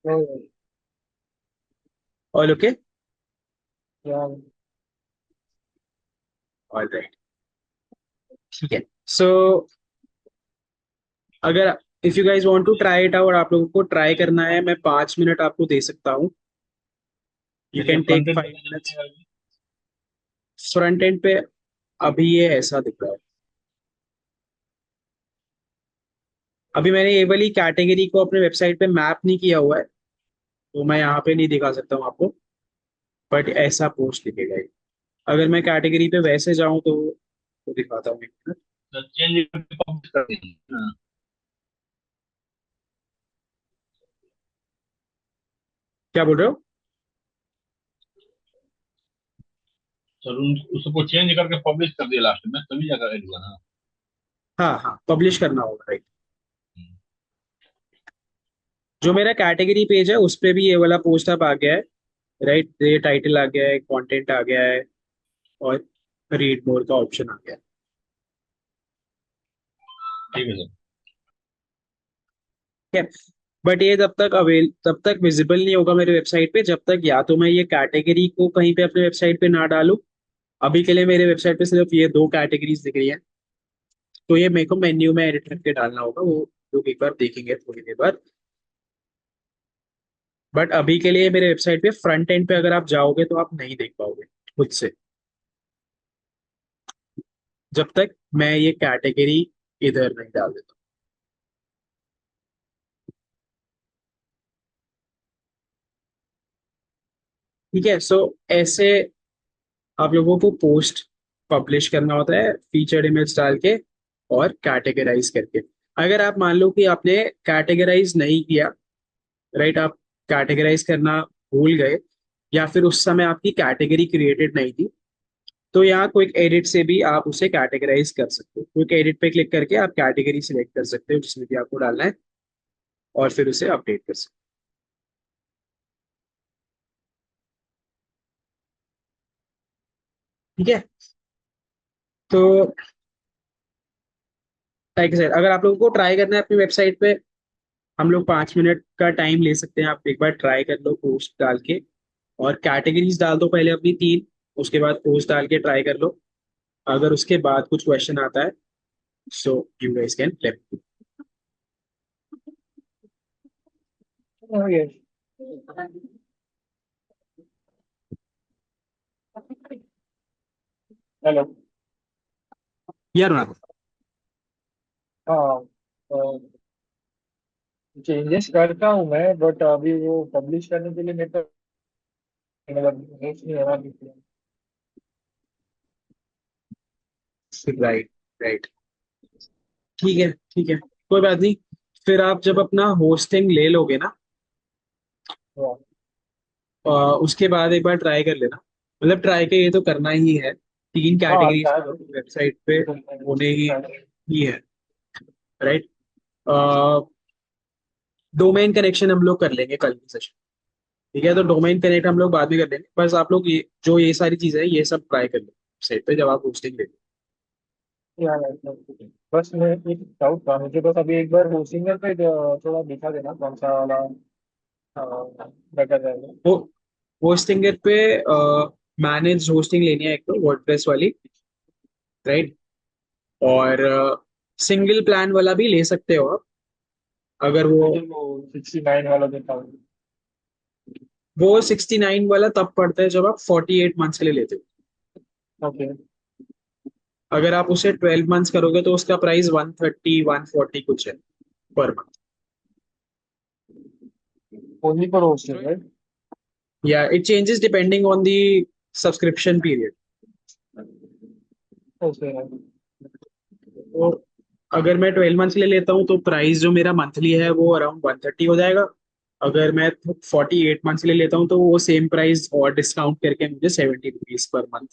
तो ऑल ओके? यार ऑल राइट, ठीक है। सो अगर if you guys want to try it out, आप लोगों को ट्राई करना है, मैं 5 मिनट आपको दे सकता हूँ। यू चलिए can take front end 5 minutes. Front end पे अभी ये ऐसा दिख रहा है। अभी मैंने ये वाली कैटेगरी को अपने वेबसाइट पे मैप नहीं किया हुआ है, तो मैं यहाँ पे नहीं दिखा सकता हूँ आपको, बट ऐसा पोस्ट दिखेगा ये। अगर मैं कैटेगरी पे वैसे जाऊं तो दिखाता हूँ, एक मिनट। चेंज करके पब्लिश कर देंगे। हाँ, क्या बोल रहे हो? सर उसको चेंज करके पब्लिश कर दिया लास्ट में, तभी जाकर ऐड हुआ ना। हाँ हाँ, पब्लिश करना होगा, राइट। जो मेरा कैटेगरी पेज है उस पे भी ये वाला पोस्ट अब आ गया है, राइट। ये टाइटल आ गया है, कंटेंट आ गया है, और रीड मोर का ऑप्शन आ गया ठीक है सर। है। बट ये तब तक विजिबल नहीं होगा मेरे वेबसाइट पे, जब तक या तो मैं ये कैटेगरी को कहीं पे अपने वेबसाइट पे ना डालूं। अभी के लिए मेरे वेबसाइट पे सिर्फ ये दो कैटेगरीज दिख रही है, तो ये मेरे को मेन्यू में एडिट करके डालना होगा, वो लोग एक बार देखेंगे थोड़ी देर बाद। बट अभी के लिए मेरे वेबसाइट पे फ्रंट एंड पे अगर आप जाओगे तो आप नहीं देख पाओगे खुद से। जब तक मैं ये कैटेगरी इधर नहीं डाल देता। ठीक है, सो ऐसे आप लोगों को पोस्ट पब्लिश करना होता है फीचर्ड इमेज डाल के और कैटेगराइज करके। अगर आप मान लो कि आपने कैटेगराइज नहीं किया, राइट, आप कैटेगराइज करना भूल गए, या फिर उस समय आपकी कैटेगरी क्रिएटेड नहीं थी, तो यहाँ क्विक एडिट से भी आप उसे कैटेगराइज कर सकते हो। क्विक एडिट पे क्लिक करके आप कैटेगरी सिलेक्ट कर सकते हो जिसमें भी आपको डालना है, और फिर उसे अपडेट कर सकते हो। ठीक है, तो लाइक सर, अगर आप लोगों को ट्राई करना है अपनी वेबसाइट पे, हम लोग 5 मिनट का टाइम ले सकते हैं। आप एक बार ट्राई कर लो पोस्ट डाल के, और कैटेगरीज डाल दो पहले अपनी 3, उसके बाद पोस्ट डाल के ट्राई कर लो। अगर उसके बाद कुछ क्वेश्चन आता है, so you guys can let. Oh, yes. Hello. यार ना, हाँ, चेंजेस करता हूँ मैं, बट अभी वो पब्लिश करने के लिए मेरे को मतलब reach नहीं हो रहा किसी में। राइट, राइट, ठीक है, ठीक है, कोई बात नहीं। फिर आप जब अपना होस्टिंग ले लोगे ना, हाँ, उसके बाद एक बार ट्राई कर लेना। मतलब ट्राई के ये तो करना ही है, 3 हाँ, कैटेगरीज अच्छा है। तो वेबसाइट पे होने ही है, राइट। डोमेन कनेक्शन हम लोग कर लेंगे कल की सेशन। ठीक है, तो डोमेन कनेक्ट हम लोग बाद में कर लेंगे। बस आप लोग ये सारी चीजें हैं ये सब ट्राई कर लो वेबसाइट पे जब आप होस्टिंग ले लो। यार, बस मैं एक डाउट था मुझे, बस अभी एक बार वो सिंगल पे थोड़ा दिखा देना कौन सा वाला बेटर रहेगा। वो होस्टिंग पे मैनेज होस्टिंग लेनी है एक तो वर्डप्रेस वाली, राइट। और सिंगल प्लान वाला भी ले सकते हो आप, अगर वो मुझे वो 69 वाला देखा हूँ। वो 69 वाला तब पड़ता है जब आप 48 मंथ्स के लिए लेते हो। ओके। अगर आप उसे 12 मंथ्स करोगे तो उसका प्राइस 130 140 कुछ है per month. Only for hosting, right? या it changes depending on the subscription period. Okay. तो अगर मैं 12 मंथ्स के लिए लेता हूँ तो प्राइस जो मेरा मंथली है वो अराउंड 130 हो जाएगा। अगर मैं 48 मंथ्स के लिए लेता हूँ तो वो सेम प्राइस और डिस्काउंट करके मुझे 70 रुपीज पर मंथ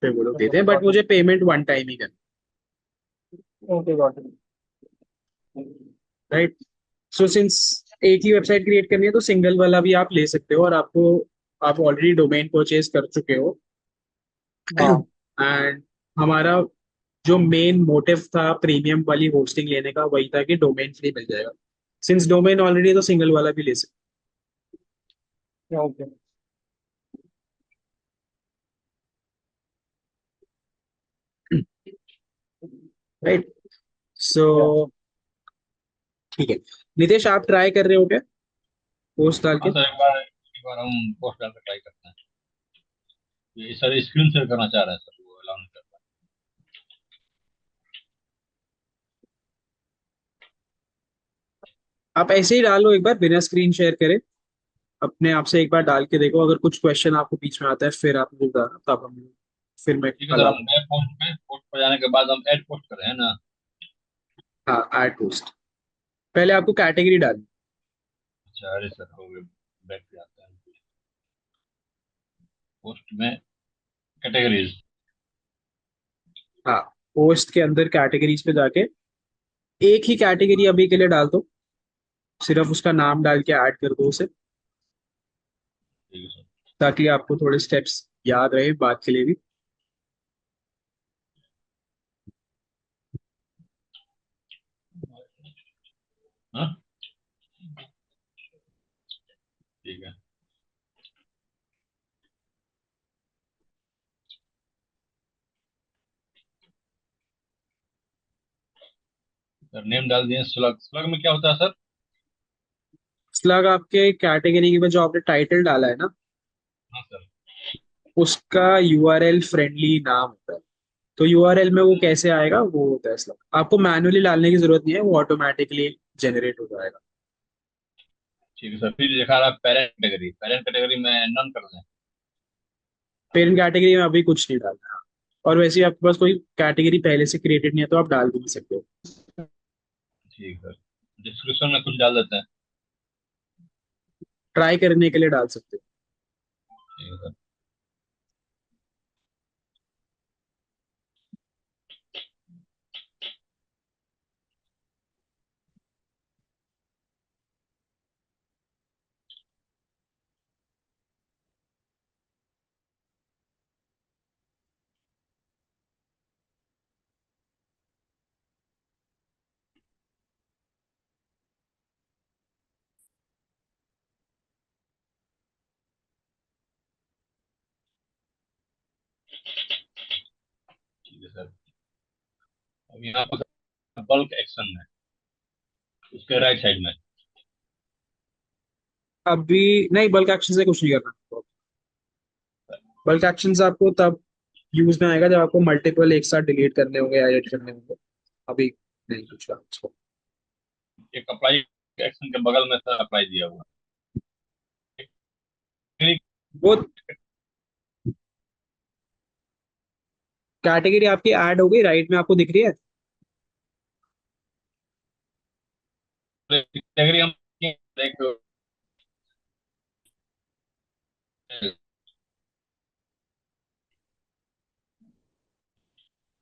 पे वो लोग देते हैं, बट मुझे पेमेंट वन टाइम ही करना, okay, got it. Right. So since एक ही वेबसाइट क्रिएट करनी है तो सिंगल वाला भी आप ले सकते हो, और आप ऑलरेडी डोमेन परचेज कर चुके हो। हाँ, एंड हमारा जो मेन मोटिव था प्रीमियम वाली होस्टिंग लेने का वही था कि डोमेन फ्री मिल जाएगा। सिंस डोमेन ऑलरेडी, तो सिंगल वाला भी ले सकते, ओके। राइट। सो या, ठीक है, नितेश आप ट्राई कर रहे हो क्या पोस्ट डाल हाँ के? सर, एक बार हम पोस्ट डाल कर ट्राई करते हैं। ये सर स्क्रीन शेयर करना चाह रहा है सर, वो अलाउ नहीं कर रहा आप ऐसे ही डालो एक बार बिना स्क्रीन शेयर करे, अपने आप से एक बार डाल के देखो। अगर कुछ क्वेश्चन आपको बीच में आता है फिर आप मुझे बताना, तब हम फिर मैं ठीक है सर, अलाउ। हम गए पोस्ट पर जाने के बाद हम ऐड पोस्ट करें, है ना? हाँ, ऐड पोस्ट, पहले आपको कैटेगरी डालनी। अच्छा, अरे सर हो गए, बैक पे आते हैं। पोस्ट में कैटेगरीज। हाँ, पोस्ट के अंदर कैटेगरीज पे जाके एक ही कैटेगरी अभी के लिए डाल दो, सिर्फ उसका नाम डाल के ऐड कर दो उसे, ठीक है सर। ताकि आपको थोड़े स्टेप्स याद रहे बात के लिए भी। हाँ, ठीक है सर, नेम डाल दिए। स्लग स्लग में क्या होता है सर? स्लग आपके कैटेगरी में जो आपने टाइटल डाला है ना, हाँ सर। उसका यूआरएल फ्रेंडली नाम होता है। तो यूआरएल में वो कैसे आएगा, वो होता है स्लग, आपको मैन्युअली डालने की जरूरत नहीं है, वो ऑटोमेटिकली जनरेट हो जाएगा। ठीक है सर, फिर दिखा रहा पेरेंट कैटेगरी में नन कर दें। पेरेंट कैटेगरी में अभी कुछ नहीं डालना है। और वैसे ही आपके पास कोई कैटेगरी पहले से क्रिएटेड नहीं है तो आप डाल भी नहीं सकते हो। ठीक है, डिस्क्रिप्शन में कुछ डाल देते हैं। ट्राई करने के लिए डाल सकते हो। ठीक है सर। ठीक है सर। अब यहाँ पर बल्क एक्शन है, उसके राइट साइड में। अभी नहीं, बल्क एक्शन से कुछ नहीं करना। बल्क एक्शन आपको तब यूज में आएगा जब आपको मल्टीपल एक साथ डिलीट करने होंगे, एडिट करने होंगे। अभी नहीं कुछ करना इसको। एक अप्लाई एक्शन के बगल में सर अप्लाई दिया हुआ है। वो कैटेगरी आपकी ऐड हो गई, राइट में आपको दिख रही है। कैटेगरी हम एक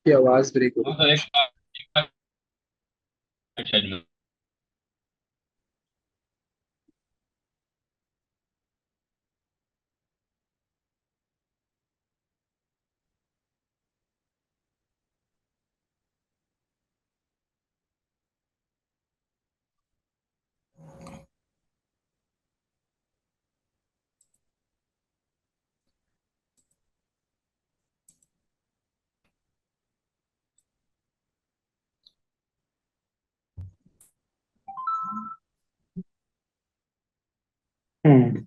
की आवाज ब्रेक हो हाँ रही सर, है। एक साइड में। हम्म।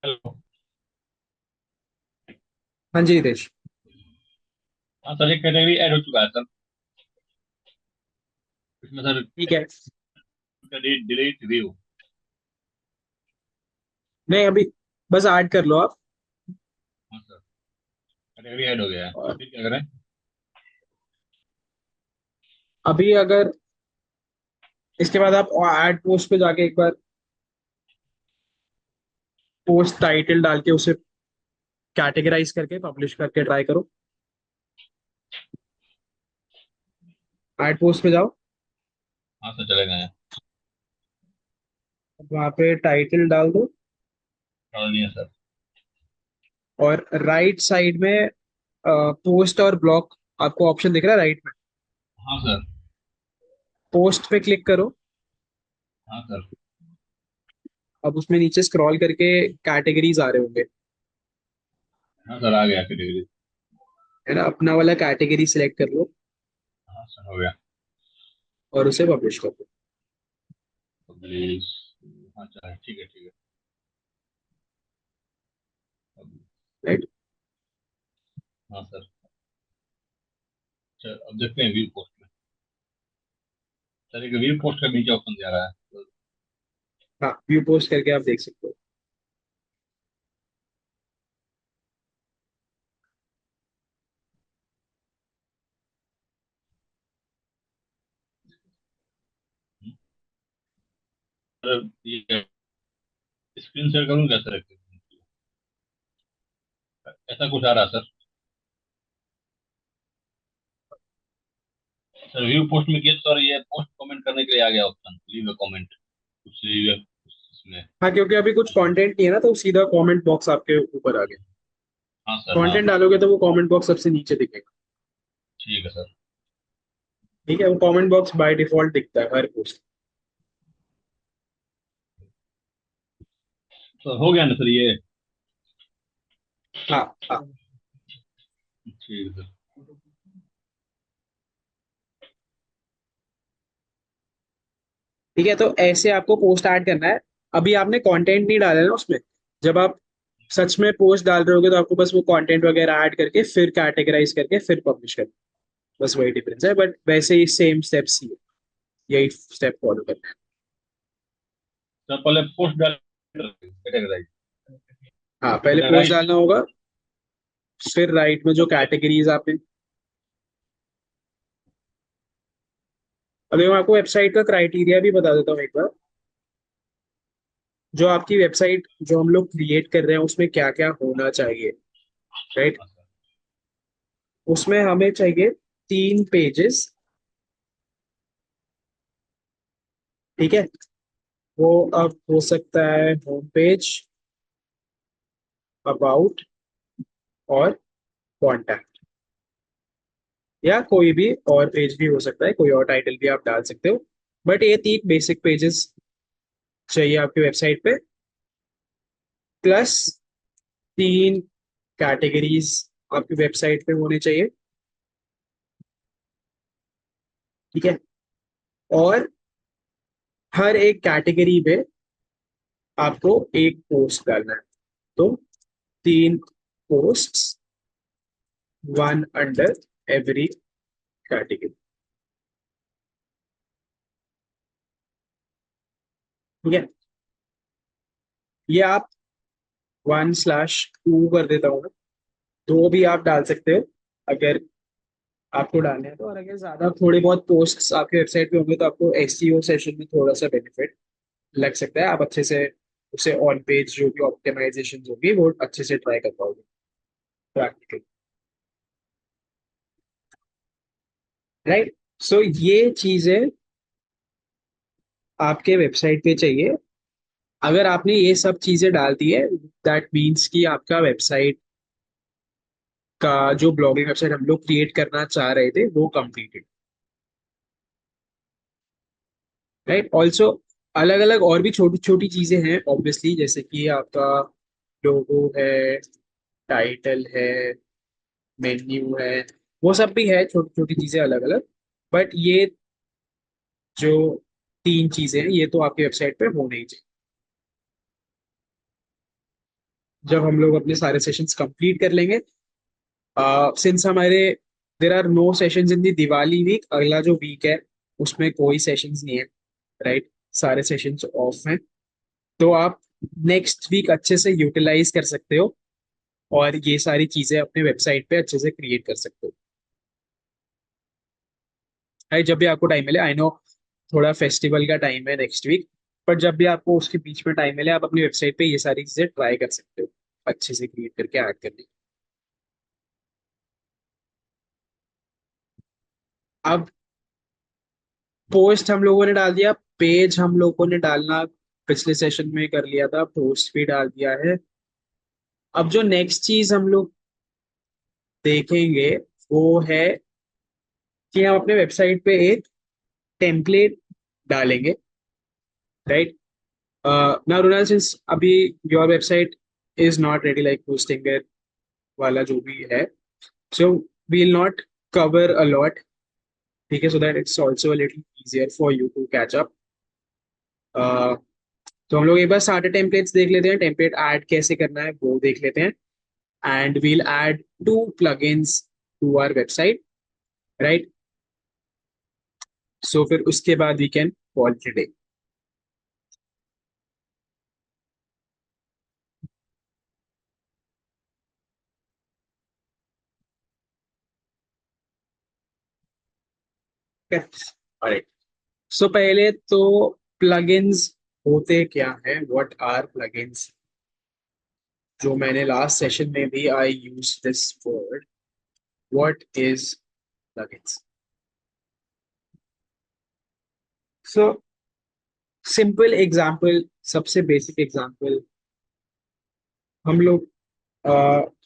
हेलो। हाँ जी रितेश। हाँ सर, एक कैटेगरी ऐड हो चुका है सर। इसमें सर ठीक है। Delete view. नहीं अभी बस ऐड कर लो आप। हाँ सर, कैटेगरी ऐड हो गया है, और फिर क्या करें? अभी अगर इसके बाद आप ऐड पोस्ट पे जाके एक बार पोस्ट टाइटल डाल के उसे कैटेगराइज करके पब्लिश करके ट्राई करो। ऐड पोस्ट पे जाओ। हाँ सर, चले गए हैं। वहां पे टाइटल डाल दो। डाल दिए सर। और राइट साइड में पोस्ट और ब्लॉक आपको ऑप्शन दिख रहा है राइट में। हाँ सर। पोस्ट पे क्लिक करो। हाँ सर। अब उसमें नीचे स्क्रॉल करके कैटेगरीज आ रहे होंगे, हाँ सर, आ गया कैटेगरी। है ना। अपना वाला कैटेगरी सिलेक्ट कर लो हाँ सर, हो गया। और उसे पब्लिश कर दो। पब्लिश। हाँ चलो, ठीक है ठीक है। राइट। हाँ सर। चलो अब देखते हैं व्यू पोस्ट में। सर, एक व्यू पोस्ट का नीचे ऑप्शन दिया रहा है तो हाँ व्यू पोस्ट करके आप देख सकते हो। सर ये स्क्रीन शेयर करूँ क्या सर? ऐसा कुछ आ रहा सर। सर व्यू पोस्ट में किया तो सर ये पोस्ट कमेंट करने के लिए आ गया ऑप्शन, लीव अ कमेंट, कुछ लीव इसमें। हाँ, क्योंकि अभी कुछ कंटेंट नहीं है ना, तो सीधा कमेंट बॉक्स आपके ऊपर आ गया। हाँ सर, हाँ। कंटेंट डालोगे तो वो कमेंट बॉक्स सबसे नीचे दिखेगा। ठीक है सर। ठीक है, वो कमेंट बॉक्स बाय डिफॉल्ट दिखता है हर पोस्ट। तो हो गया ना सर ये? हाँ हाँ। ठीक है सर। ठीक है, तो ऐसे आपको पोस्ट ऐड करना है। अभी आपने कंटेंट नहीं डाला है ना उसमें। जब आप सच में पोस्ट डाल रहे होगे तो आपको बस वो कंटेंट वगैरह ऐड करके फिर कैटेगराइज करके फिर पब्लिश करना है। बस वही डिफरेंस है, बट वैसे ही सेम स्टेप्स ही है। यही स्टेप फॉलो करना है। सर पहले पोस्ट डाल, कैटेगराइज, हाँ, पहले पोस्ट कैटेगराइज। डालना होगा। फिर राइट में जो कैटेगरीज आपने, अभी मैं आपको वेबसाइट का क्राइटेरिया भी बता देता हूँ एक बार। जो आपकी वेबसाइट जो हम लोग क्रिएट कर रहे हैं उसमें क्या क्या होना चाहिए, राइट। हाँ सर। उसमें हमें चाहिए 3 पेजेस। ठीक है, वो अब हो सकता है होम पेज, अबाउट और कॉन्टैक्ट, या कोई भी और पेज भी हो सकता है, कोई और टाइटल भी आप डाल सकते हो। बट ये 3 बेसिक पेजेस चाहिए आपकी वेबसाइट पे, प्लस 3 कैटेगरीज आपकी वेबसाइट पे होने चाहिए। ठीक है, और हर एक कैटेगरी पे आपको एक पोस्ट डालना है। तो 3 posts, one under every category. ठीक है, ये आप 1/2 कर देता हूँ मैं। 2 भी आप डाल सकते हो अगर आपको डालने हैं तो। और अगर ज्यादा थोड़ी बहुत पोस्ट्स आपके वेबसाइट पे होंगे तो आपको एसईओ सेशन में थोड़ा सा बेनिफिट लग सकता है। आप अच्छे से उसे ऑन पेज जो भी ऑप्टिमाइजेशन होगी वो अच्छे से ट्राई कर पाओगे प्रैक्टिकली, राइट। सो ये चीजें आपके वेबसाइट पे चाहिए। अगर आपने ये सब चीजें डाल दी है, दैट मीन्स कि आपका वेबसाइट का जो ब्लॉगिंग वेबसाइट हम लोग क्रिएट करना चाह रहे थे वो कंप्लीटेड, राइट। ऑल्सो अलग अलग और भी छोटी छोटी चीजें हैं ऑब्वियसली, जैसे कि आपका लोगो है, टाइटल है, मेन्यू है, वो सब भी है छोटी छोटी चीजें अलग अलग। बट ये जो 3 चीजें हैं ये तो आपकी वेबसाइट पे होने ही चाहिए। जब हम लोग अपने सारे सेशंस कंप्लीट कर लेंगे, सिंस हमारे there are no sessions in the Diwali week, अगला जो वीक है उसमें कोई सेशंस नहीं है, राइट। सारे सेशंस ऑफ हैं। तो आप नेक्स्ट वीक अच्छे से यूटिलाइज कर सकते हो और ये सारी चीजें अपने वेबसाइट पे अच्छे से क्रिएट कर सकते हो, राइट। जब भी आपको टाइम मिले, आई नो थोड़ा फेस्टिवल का टाइम है नेक्स्ट वीक, पर जब भी आपको उसके बीच में टाइम मिले आप अपनी वेबसाइट पे ये सारी चीजें ट्राई कर सकते हो अच्छे से क्रिएट करके ऐड करने की। अब पोस्ट हम लोगों ने डाल दिया, पेज हम लोगों ने डालना पिछले सेशन में कर लिया था, पोस्ट भी डाल दिया है। अब जो नेक्स्ट चीज हम लोग देखेंगे वो है कि हम अपने वेबसाइट पे एक टेम्पलेट डालेंगे, राइट। नाउ रुनल, सिंस अभी your website is not ready like hosting वाला जो भी है, so we will not cover a lot. ठीक है, so that it's also little easier for you to catch up. तो हम लोग एक बार सारे टेम्पलेट्स देख लेते हैं, टेम्पलेट ऐड कैसे करना है वो देख लेते हैं। And we'll add 2 plugins to our website, right. So फिर उसके बाद we can call it day. Right, so पहले तो प्लगइन्स होते क्या है, व्हाट आर प्लगइन्स। जो मैंने लास्ट सेशन में भी I use this word, what is plugins. So simple example, सबसे बेसिक एग्जांपल, हम लोग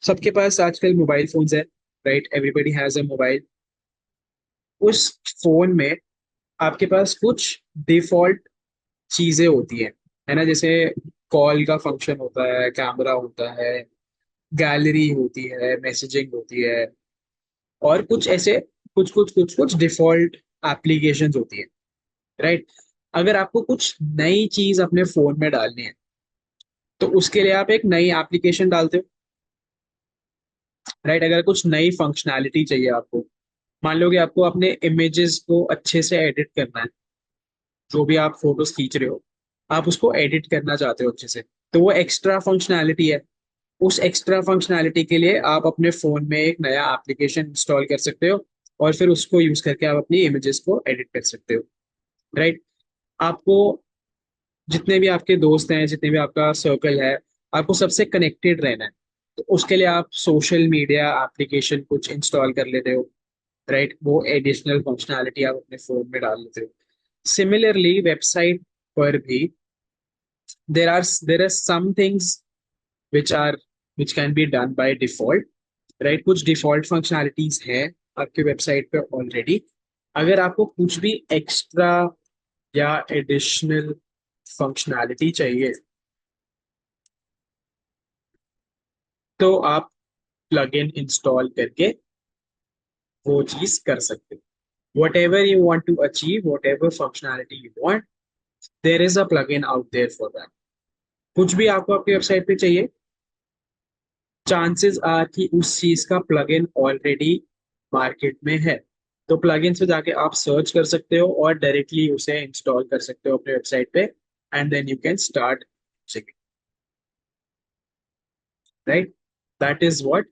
सबके पास आजकल मोबाइल फोन्स है, राइट? Everybody has a mobile. उस फोन में आपके पास कुछ डिफॉल्ट चीजें होती है ना? जैसे कॉल का फंक्शन होता है, कैमरा होता है, गैलरी होती है, मैसेजिंग होती है, और कुछ ऐसे कुछ डिफॉल्ट एप्लीकेशंस होती है, राइट? अगर आपको कुछ नई चीज अपने फोन में डालनी है तो उसके लिए आप एक नई एप्लीकेशन डालते हो, राइट? अगर कुछ नई फंक्शनैलिटी चाहिए आपको, मान लो कि आपको अपने इमेजेस को अच्छे से एडिट करना है, जो भी आप फोटोज खींच रहे हो आप उसको एडिट करना चाहते हो अच्छे से, तो वो एक्स्ट्रा फंक्शनैलिटी है। उस एक्स्ट्रा फंक्शनैलिटी के लिए आप अपने फोन में एक नया एप्लीकेशन इंस्टॉल कर सकते हो, और फिर उसको यूज करके आप अपनी इमेजेस को एडिट कर सकते हो, राइट? आपको जितने भी आपके दोस्त हैं, जितने भी आपका सर्कल है, आपको सबसे कनेक्टेड रहना है, तो उसके लिए आप सोशल मीडिया एप्लीकेशन कुछ इंस्टॉल कर लेते हो, राइट? वो एडिशनल फंक्शनैलिटी आप अपने फोन में डाल लेते हो। सिमिलरली वेबसाइट पर भी there are some things which are which can be done by default, right? कुछ डिफॉल्ट फंक्शनैलिटीज है आपके वेबसाइट पे ऑलरेडी। अगर आपको कुछ भी एक्स्ट्रा या एडिशनल फंक्शनैलिटी चाहिए तो आप प्लगइन इंस्टॉल करके वो चीज कर सकते हो। Whatever you want to achieve, whatever functionality you want, there is a plugin out there for that. कुछ भी आपको आपकी वेबसाइट पे चाहिए, चांसेस आर कि उस चीज का प्लगइन ऑलरेडी मार्केट में है, तो प्लगइन्स पे जाके आप सर्च कर सकते हो और डायरेक्टली उसे इंस्टॉल कर सकते हो अपने वेबसाइट पे, and then you can start checking, right? That is what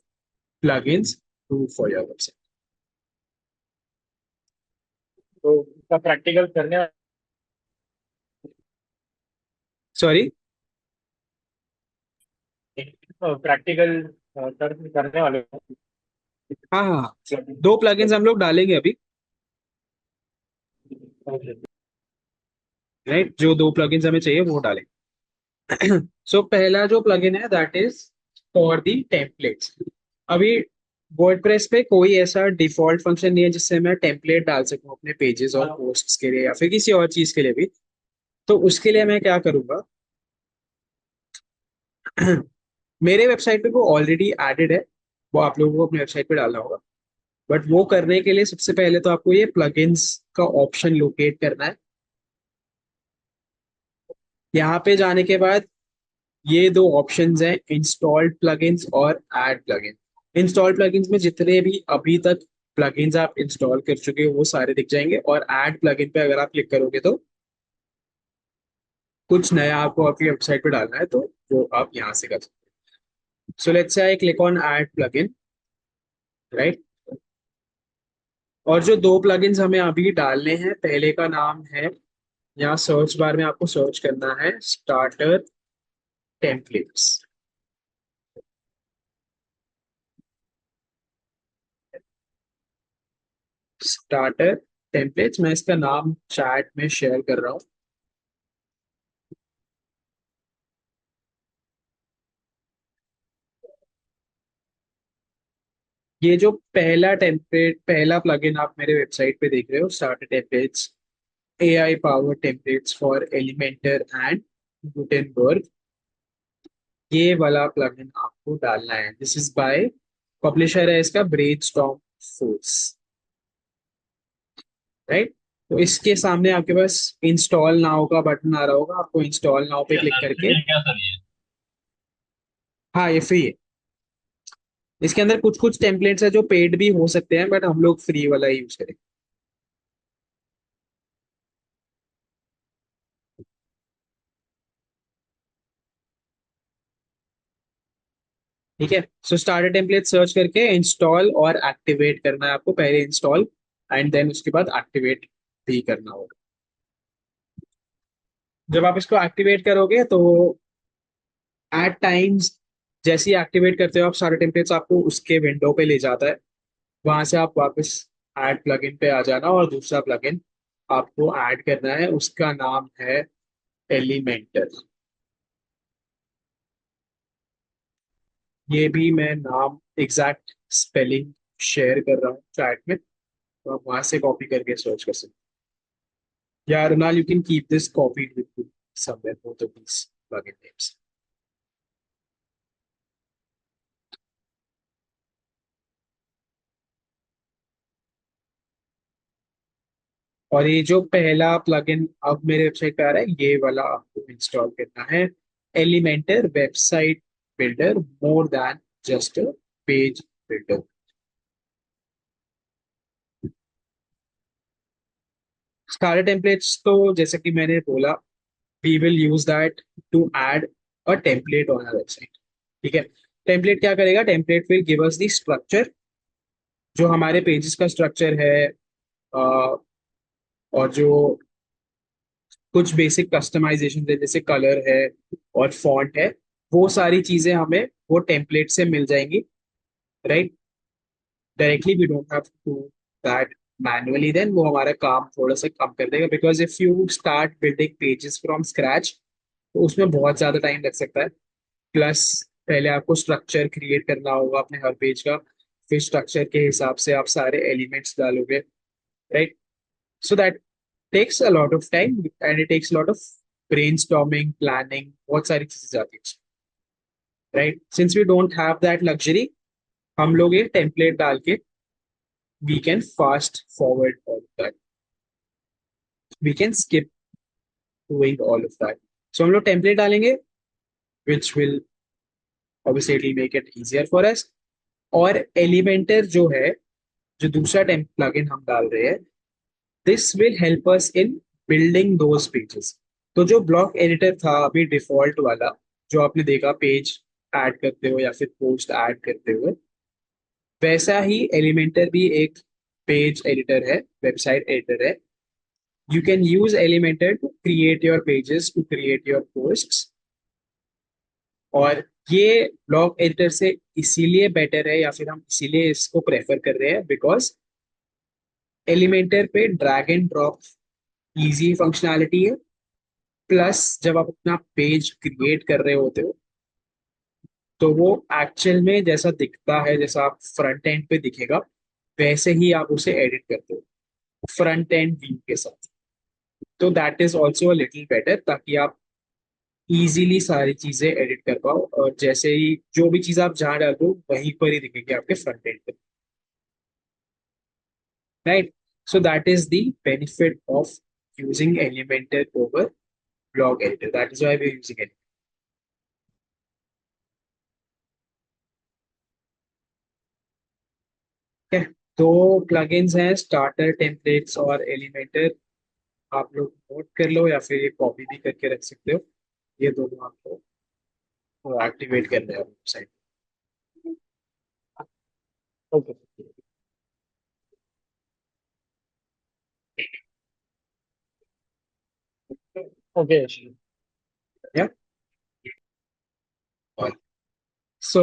plugins do for your website. तो इसका प्रैक्टिकल करने सॉरी? प्रैक्टिकल करने वाले हाँ हाँ हाँ। दो प्लगइन्स हम लोग डालेंगे अभी, राइट? जो दो प्लगइन्स हमें चाहिए वो डालेंगे। सो पहला जो प्लगइन है that is for the templates. अभी वर्डप्रेस पे कोई ऐसा डिफॉल्ट फंक्शन नहीं है जिससे मैं टेम्पलेट डाल सकूं अपने पेजेस और पोस्ट्स के लिए या फिर किसी और चीज के लिए भी। तो उसके लिए मैं क्या करूंगा? मेरे वेबसाइट पे वो ऑलरेडी एडेड है, वो आप लोगों को अपने वेबसाइट पे डालना होगा। बट वो करने के लिए सबसे पहले तो आपको ये प्लगइन्स का ऑप्शन लोकेट करना है। यहाँ पे जाने के बाद ये दो ऑप्शंस हैं, इंस्टॉल्ड प्लगइन्स और ऐड प्लगइन। इंस्टॉल्ड प्लगइन्स में जितने भी अभी तक प्लगइन्स आप इंस्टॉल कर चुके हो वो सारे दिख जाएंगे, और ऐड प्लगइन पे अगर आप क्लिक करोगे तो कुछ नया आपको आपकी वेबसाइट पे डालना है, तो वो आप यहाँ से कर सकते हो। सो let's say I click on add plugin, right? और जो दो प्लगइन्स हमें अभी डालने हैं, पहले का नाम है, यहाँ सर्च बार में आपको सर्च करना है स्टार्टर टेम्पलेट्स। स्टार्टर टेम्पलेट्स, मैं इसका नाम चैट में शेयर कर रहा हूँ। ये जो पहला टेम्पलेट, पहला प्लगइन आप मेरे वेबसाइट पे देख रहे हो, starter templates, AI power templates for Elementor and Gutenberg, ये वाला प्लगइन आपको डालना है। दिस इज बाय, पब्लिशर है इसका ब्रेनस्टॉर्म फोर्स, राइट? तो इसके सामने आपके पास इंस्टॉल नाउ का बटन आ रहा होगा, आपको इंस्टॉल नाउ पे क्या क्लिक सर, करके, ये क्या सर ये? हाँ ये फ्री है। इसके अंदर कुछ कुछ टेम्पलेट्स है जो पेड भी हो सकते हैं, बट हम लोग फ्री वाला ही यूज करेंगे। ठीक है, सो स्टार्टर टेम्पलेट सर्च करके इंस्टॉल और एक्टिवेट करना है आपको, पहले इंस्टॉल एंड देन उसके बाद एक्टिवेट भी करना होगा। जब आप इसको एक्टिवेट करोगे तो एट टाइम्स जैसे ही एक्टिवेट करते हो आप सारे टेम्पलेट्स, आपको उसके विंडो पे ले जाता है। वहां से आप वापस ऐड प्लगइन पे आ जाना और दूसरा प्लगइन आपको ऐड करना है, उसका नाम है एलिमेंटर। ये भी मैं नाम एग्जैक्ट स्पेलिंग शेयर कर रहा हूँ चैट में, तो आप वहां से कॉपी करके सर्च कर सकते हो। या Runal, you can keep this copied with you somewhere, both of these plugin names. और ये जो पहला प्लगइन अब मेरे वेबसाइट पे आ रहा है, ये वाला आपको इंस्टॉल करना है, Elementor website builder more than just page builder. सारे टेम्पलेट्स तो जैसे कि मैंने बोला, we will use that to add a template on our website. ठीक है, टेम्पलेट क्या करेगा? Template will give us the structure, जो हमारे पेजेस का स्ट्रक्चर है, और जो कुछ बेसिक कस्टमाइजेशन है जैसे कलर है और फॉन्ट है, वो सारी चीजें हमें वो टेम्पलेट से मिल जाएंगी, right? Directly we don't have to that manually, then वो हमारा काम थोड़ा सा कम कर देगा, because if you start building pages from scratch तो उसमें बहुत ज्यादा टाइम लग सकता है। प्लस पहले आपको स्ट्रक्चर क्रिएट करना होगा अपने हर पेज का, फिर स्ट्रक्चर के हिसाब से आप सारे एलिमेंट्स डालोगे, right? So that takes a lot of time and it takes a lot of brainstorming, planning, बहुत सारी चीजें जाती है, right? Since we don't have that luxury, हम लोग ये टेम्पलेट डाल के we can fast forward all that, we can skip doing all of that. So हम लोग टेम्पलेट डालेंगे which will obviously make it easier for us. और एलिमेंटर जो है, जो दूसरा टेम्प प्लगइन हम डाल रहे हैं, this will help us in building those pages. तो जो ब्लॉक एडिटर था अभी डिफॉल्ट वाला, जो आपने देखा पेज ऐड करते हो या फिर पोस्ट ऐड करते हुए, वैसा ही एलिमेंटर भी एक पेज एडिटर है, वेबसाइट एडिटर है। You can use Elementor to create your pages, to create your posts. और ये ब्लॉक एडिटर से इसीलिए बेटर है, या फिर हम इसीलिए इसको प्रेफर कर रहे हैं, बिकॉज एलिमेंटर पे drag and drop easy functionality है। प्लस जब आप अपना पेज क्रिएट कर रहे होते हो तो वो एक्चुअल में जैसा दिखता है, जैसा आप फ्रंट एंड पे दिखेगा, वैसे ही आप उसे एडिट करते हो फ्रंट एंड व्यू के साथ। तो that is also a little better, ताकि आप इजीली सारी चीजें एडिट कर पाओ, और जैसे ही जो भी चीज आप जहां डाल दो वहीं पर ही दिखेगी आपके फ्रंट एंड पे, right? So that is the benefit of using Elementor over blog editor, that is why we are using it. ठीक है, दो प्लगइन्स हैं, स्टार्टर टेम्पलेट्स और एलिमेंटर। आप लोग नोट कर लो या फिर ये कॉपी भी करके रख सकते हो, ये दोनों आपको एक्टिवेट करना है वेबसाइट। Okay okay. या सो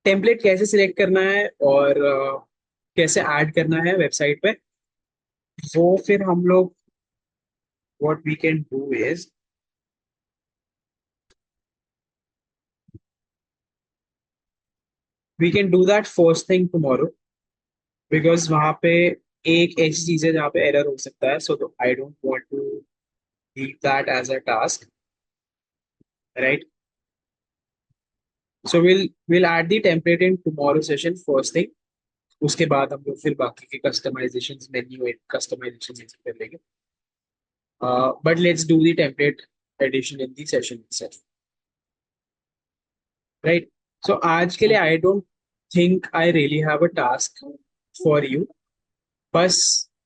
टेम्पलेट कैसे सिलेक्ट करना है और कैसे ऐड करना है वेबसाइट पे, वो फिर हम लोग what we can do is, we can do that first thing tomorrow, because वहां पे एक ऐसी चीज है जहाँ पे एरर हो सकता है, so I don't want to leave that as a task, right? So will add the template in tomorrow session first thing. उसके बाद हम लोग फिर बाकी के कस्टमाइजेशन, मेन्यू कस्टमाइजेशन कर लेंगे, but let's do the template addition in the session itself, right? So आज के लिए I don't think I really have a task for you. बस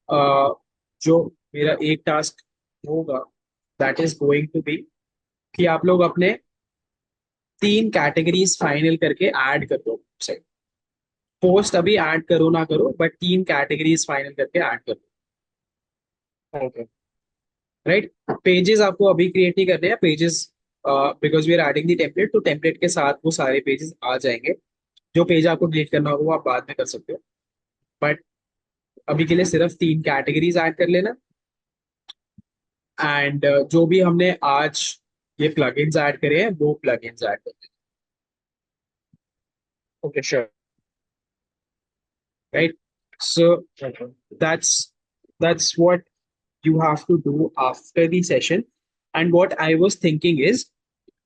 जो मेरा एक टास्क होगा, that is going to be कि आप लोग अपने 3 कैटेगरीज फाइनल करके ऐड कर दो वेबसाइट, पोस्ट अभी ऐड करो ना करो, बट 3 कैटेगरीज फाइनल करके ऐड करो, ओके। राइट। पेजेस आपको अभी क्रिएट नहीं करने हैं pages, because we are adding the template, तो टेम्पलेट के साथ वो सारे पेजेस आ जाएंगे। जो पेज आपको डिलीट करना होगा वो आप बाद में कर सकते हो, बट अभी के लिए सिर्फ 3 कैटेगरीज ऐड कर लेना। एंड जो भी हमने आज ये प्लगइन्स ऐड करे हैं वो प्लगइन्स ऐड कर लेना, okay sure. Right. So okay. that's what you have to do after the session. And what I was thinking is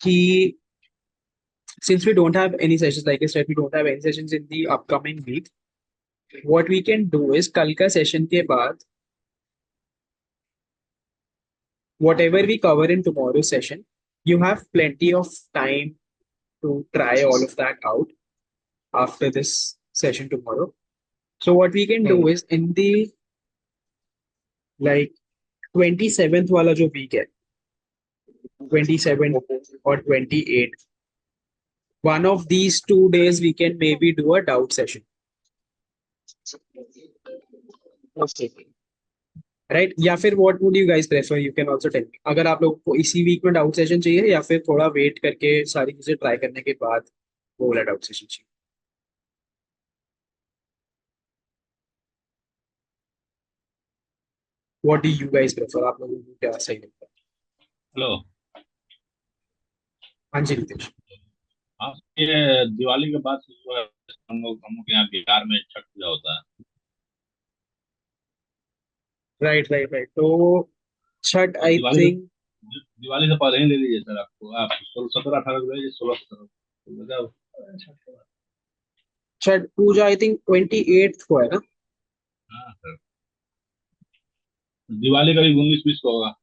कि since we don't have any sessions, like I said, we don't have any sessions in the upcoming week, what we can do is कल का session के बाद whatever we cover in tomorrow's session, you have plenty of time to try all of that out after this session tomorrow. So what we can do is in the like 27th वाला जो week है, 27 or 28, one of these 2 days we can maybe do a doubt session, okay. Right. या फिर what would you guys prefer, you can also tell me, अगर आप लोगों को इसी वीक में डाउट सेशन चाहिए या फिर थोड़ा वेट करके सारी चीजें ट्राई करने के बाद वो वाला डाउट सेशन चाहिए। What do you guys prefer, आप लोगों को क्या सही लगता है? हेलो। हाँ जी रितेश। हाँ, ये दिवाली के बाद से जो है हम लोग के यहाँ बिहार में छठ पूजा होता है। राइट राइट राइट, तो छठ तो आई थिंक दिवाली से पहले ही ले लीजिए सर, आपको आप 17-18 को भेजिए, 16-17 मतलब। छठ पूजा आई थिंक 28 को है ना? हाँ सर, दिवाली करीब 19-20 को होगा।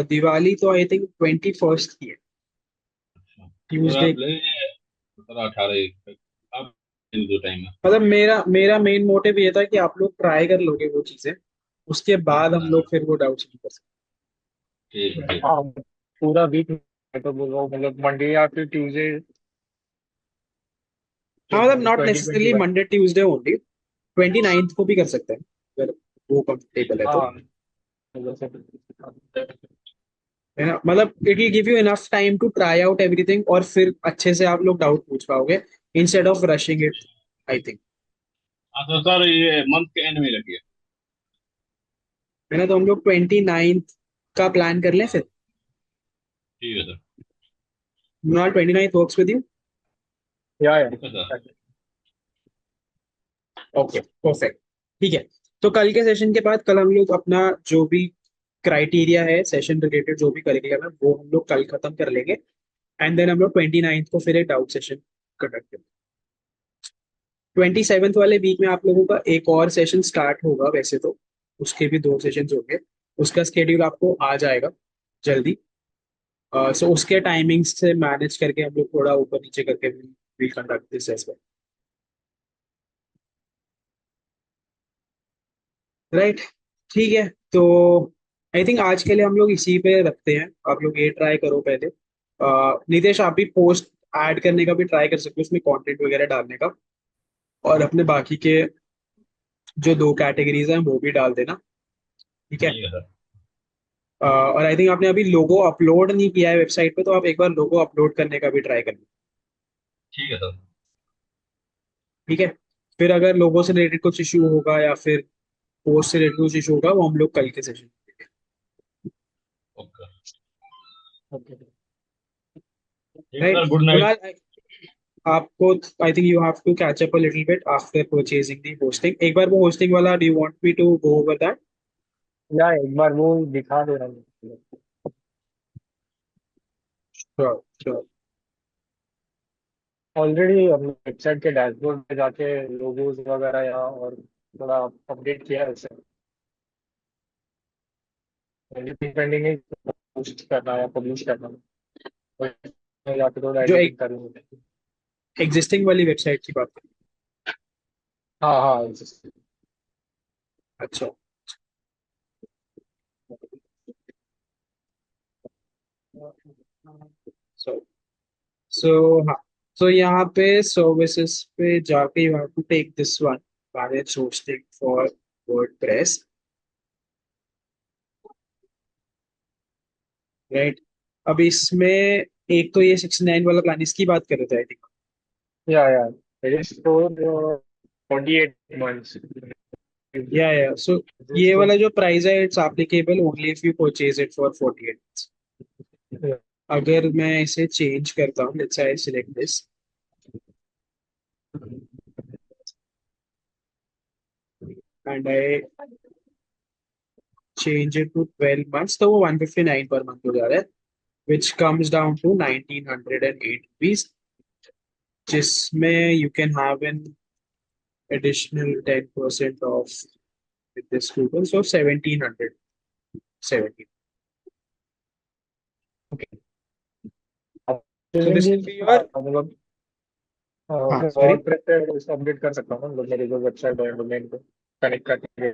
दिवाली तो आई थिंक 21st की है, तो ट्यूसडे। आप ले लीजिए 17-18 आप, इन दो टाइम में। मतलब मेरा मेन मोटिव ये था कि आप लोग ट्राई कर लोगे वो चीजें, उसके बाद हम हाँ, लोग फिर वो डाउट्स कर सकते ठीक है, ठीक। हाँ, पूरा वीक मैं तो बोल रहा हूँ, मतलब मंडे या फिर ट्यूसडे हैं। हाँ मतलब not twenty twenty necessarily one Monday Tuesday only, 29th को भी कर सकते हैं अगर वो कंफर्टेबल है तो, हाँ, मतलब है ना। मतलब it will give you enough time to try out everything, और फिर अच्छे से आप लोग डाउट पूछ पाओगे instead of rushing it, I think. हाँ तो सर ये मंथ के एंड में रखिए। है ना, तो हम लोग 29th का प्लान कर लें हाँ, फिर। ठीक है sir. Mrunal 29th works with you? या ओके सर। ओके परफेक्ट, ठीक है। तो कल के सेशन के बाद कल हम लोग अपना जो भी क्राइटेरिया है सेशन रिलेटेड, जो भी करिकुलम है वो हम लोग कल खत्म कर लेंगे। एंड देन हम लोग 29th को फिर एक डाउट सेशन कंडक्ट करेंगे। 27th वाले वीक में आप लोगों का एक और सेशन स्टार्ट होगा वैसे तो, उसके भी 2 सेशंस होंगे, उसका स्केड्यूल आपको आ जाएगा जल्दी। सो उसके टाइमिंग्स से मैनेज करके हम लोग थोड़ा ऊपर नीचे करके will conduct this as well, right. ठीक है, तो आई थिंक आज के लिए हम लोग इसी पे रखते हैं, आप लोग ये ट्राई करो पहले। नितेश आप भी पोस्ट ऐड करने का भी ट्राई कर सकते हो उसमें, कंटेंट वगैरह डालने का, और अपने बाकी के जो 2 कैटेगरीज हैं वो भी डाल देना, ठीक है। ठीक है सर। और आई थिंक आपने अभी लोगो अपलोड नहीं किया है वेबसाइट पे, तो आप एक बार लोगो अपलोड करने का भी ट्राई करना, ठीक है सर। ठीक है। फिर अगर लोगो से रिलेटेड कुछ इशू होगा या फिर पोस्ट से रिलेटेड कुछ इशू होगा वो हम लोग कल के सेशन। ओके। ओके। ठीक है right sir, good night. Kunal, आपको I think you have to catch up a little bit after purchasing the hosting, एक बार वो होस्टिंग वाला do you want me to go over that? या एक बार वो दिखा दे रहा हूँ। Sure sure. ऑलरेडी अपने वेबसाइट के डैशबोर्ड पे जाके लोगोस वगैरह यहाँ और थोड़ा अपडेट किया है उसे। पेंडिंग है, पोस्ट करना या पब्लिश करना, या फिर थोड़ा जो एडिटिंग करूँगा। एग्जिस्टिंग वाली वेबसाइट की बात करें? हाँ हाँ, अच्छा, सो हाँ, सो यहाँ पे सर्विसेज पे जाके you have to take this one, manage hosting for WordPress, right. अब इसमें एक तो ये 69 वाला प्लान, इसकी बात कर रहे थे I think. Yeah. It is for 48 months. या सो ये वाला जो प्राइस है it's applicable only if you purchase it for 48। Yeah. अगर मैं इसे चेंज करता हूँ, let's say I select this and I change it to 12 months, तो वो 159 पर मंथ हो जा रहा है, which comes down to 1908 rupees, जिसमें you can have an additional 10% off with this coupon, so 1770. So this will be your मतलब हाँ मैं सॉरी WordPress पे इसको अपडेट कर सकता हूँ ना, मतलब मेरी जो वेबसाइट है डोमेन को कनेक्ट करके।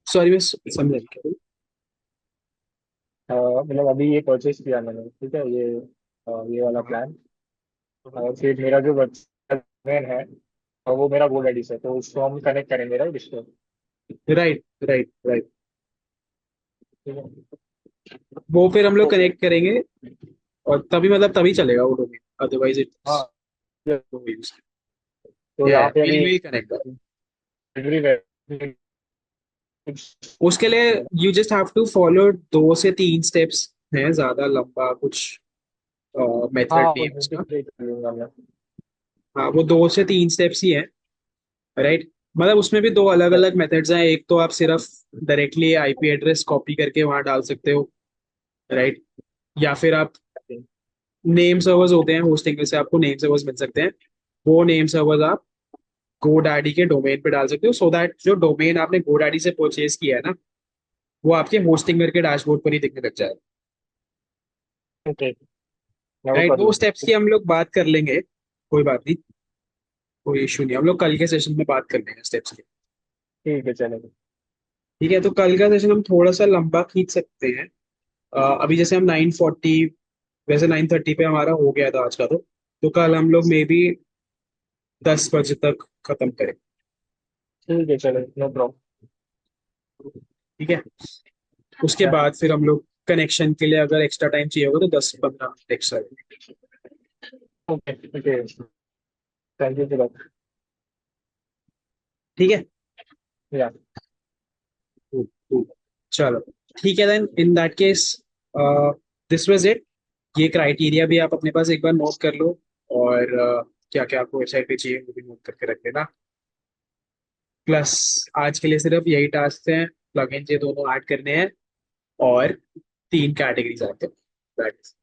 सॉरी मैं समझ नहीं। मतलब अभी ये परचेज किया मैंने, ठीक है, ये वाला प्लान। और फिर मेरा जो वेबसाइट डोमेन है वो मेरा GoDaddy से, तो उसको हम कनेक्ट करेंगे राइट इसको। राइट राइट राइट, ठीक है। वो फिर हम लोग ओके। कनेक्ट करेंगे और तभी मतलब तभी चलेगा वो डोमेन, अदरवाइज इट्स हाँ। ये- नो यूज। तो या यहाँ पे अभी विल कनेक्ट। डिलीवरी उसके लिए you just have to follow 2 से 3 स्टेप्स हैं, ज्यादा लंबा कुछ मेथड हाँ नहीं वो है जल्दी उसका। से कर लूंगा मैं। हाँ वो 2 से 3 स्टेप्स ही हैं, राइट। मतलब उसमें भी 2 अलग अलग मेथड्स हैं, एक तो आप सिर्फ डायरेक्टली आईपी एड्रेस कॉपी करके वहां डाल सकते हो, राइट। या फिर आप नेम सर्वर्स होते हैं होस्टिंग में से, आपको नेम सर्वर्स मिल सकते हैं, वो नेम सर्वर्स आप GoDaddy के डोमेन पे डाल सकते हो, सो दैट जो डोमेन आपने GoDaddy से परचेज किया है ना, वो आपके होस्टिंगर के डैशबोर्ड पर ही दिखने लग जाएगा, ओके, मैं वो राइट। कर वो स्टेप्स लूंगा। की हम लोग बात कर लेंगे, कोई बात नहीं, कोई इशू नहीं, हम लोग कल के सेशन में बात कर लेंगे स्टेप्स की। ठीक है चलेगा। ठीक है, तो कल का सेशन हम थोड़ा सा लंबा खींच सकते हैं। अभी जैसे हम 9:40, वैसे 9:30 पे हमारा हो गया था आज का, तो कल हम लोग मे बी 10 बजे तक खत्म करें। ठीक है चलेगा, नो प्रॉब्लम। ठीक है, उसके बाद फिर हम लोग कनेक्शन के लिए अगर एक्स्ट्रा टाइम चाहिए होगा तो 10-15 minute extra. Okay okay, thank you for that. ठीक है। या Cool, cool. चलो ठीक है, then in that case this was it. ये क्राइटेरिया भी आप अपने पास एक बार नोट कर लो, और क्या क्या आपको वेबसाइट पे चाहिए वो भी नोट करके रख लेना। प्लस आज के लिए सिर्फ यही टास्क हैं, प्लगइन ये दोनों ऐड करने हैं, और 3 कैटेगरीज आते हैं, That's-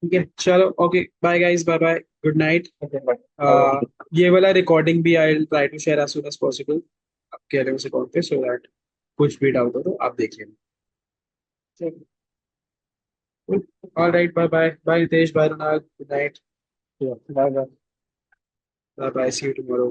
ठीक है, चलो okay, bye guys, bye bye, good night. Okay bye. ये वाला रिकॉर्डिंग भी I will try to share as soon as possible आपके अलग अकाउंट पे, सो दैट कुछ भी डाउट हो तो आप देख लेना। All right, bye bye. Bye, Ritesh. Bye, Ronald. Good night. Bye bye. Bye bye. See you tomorrow.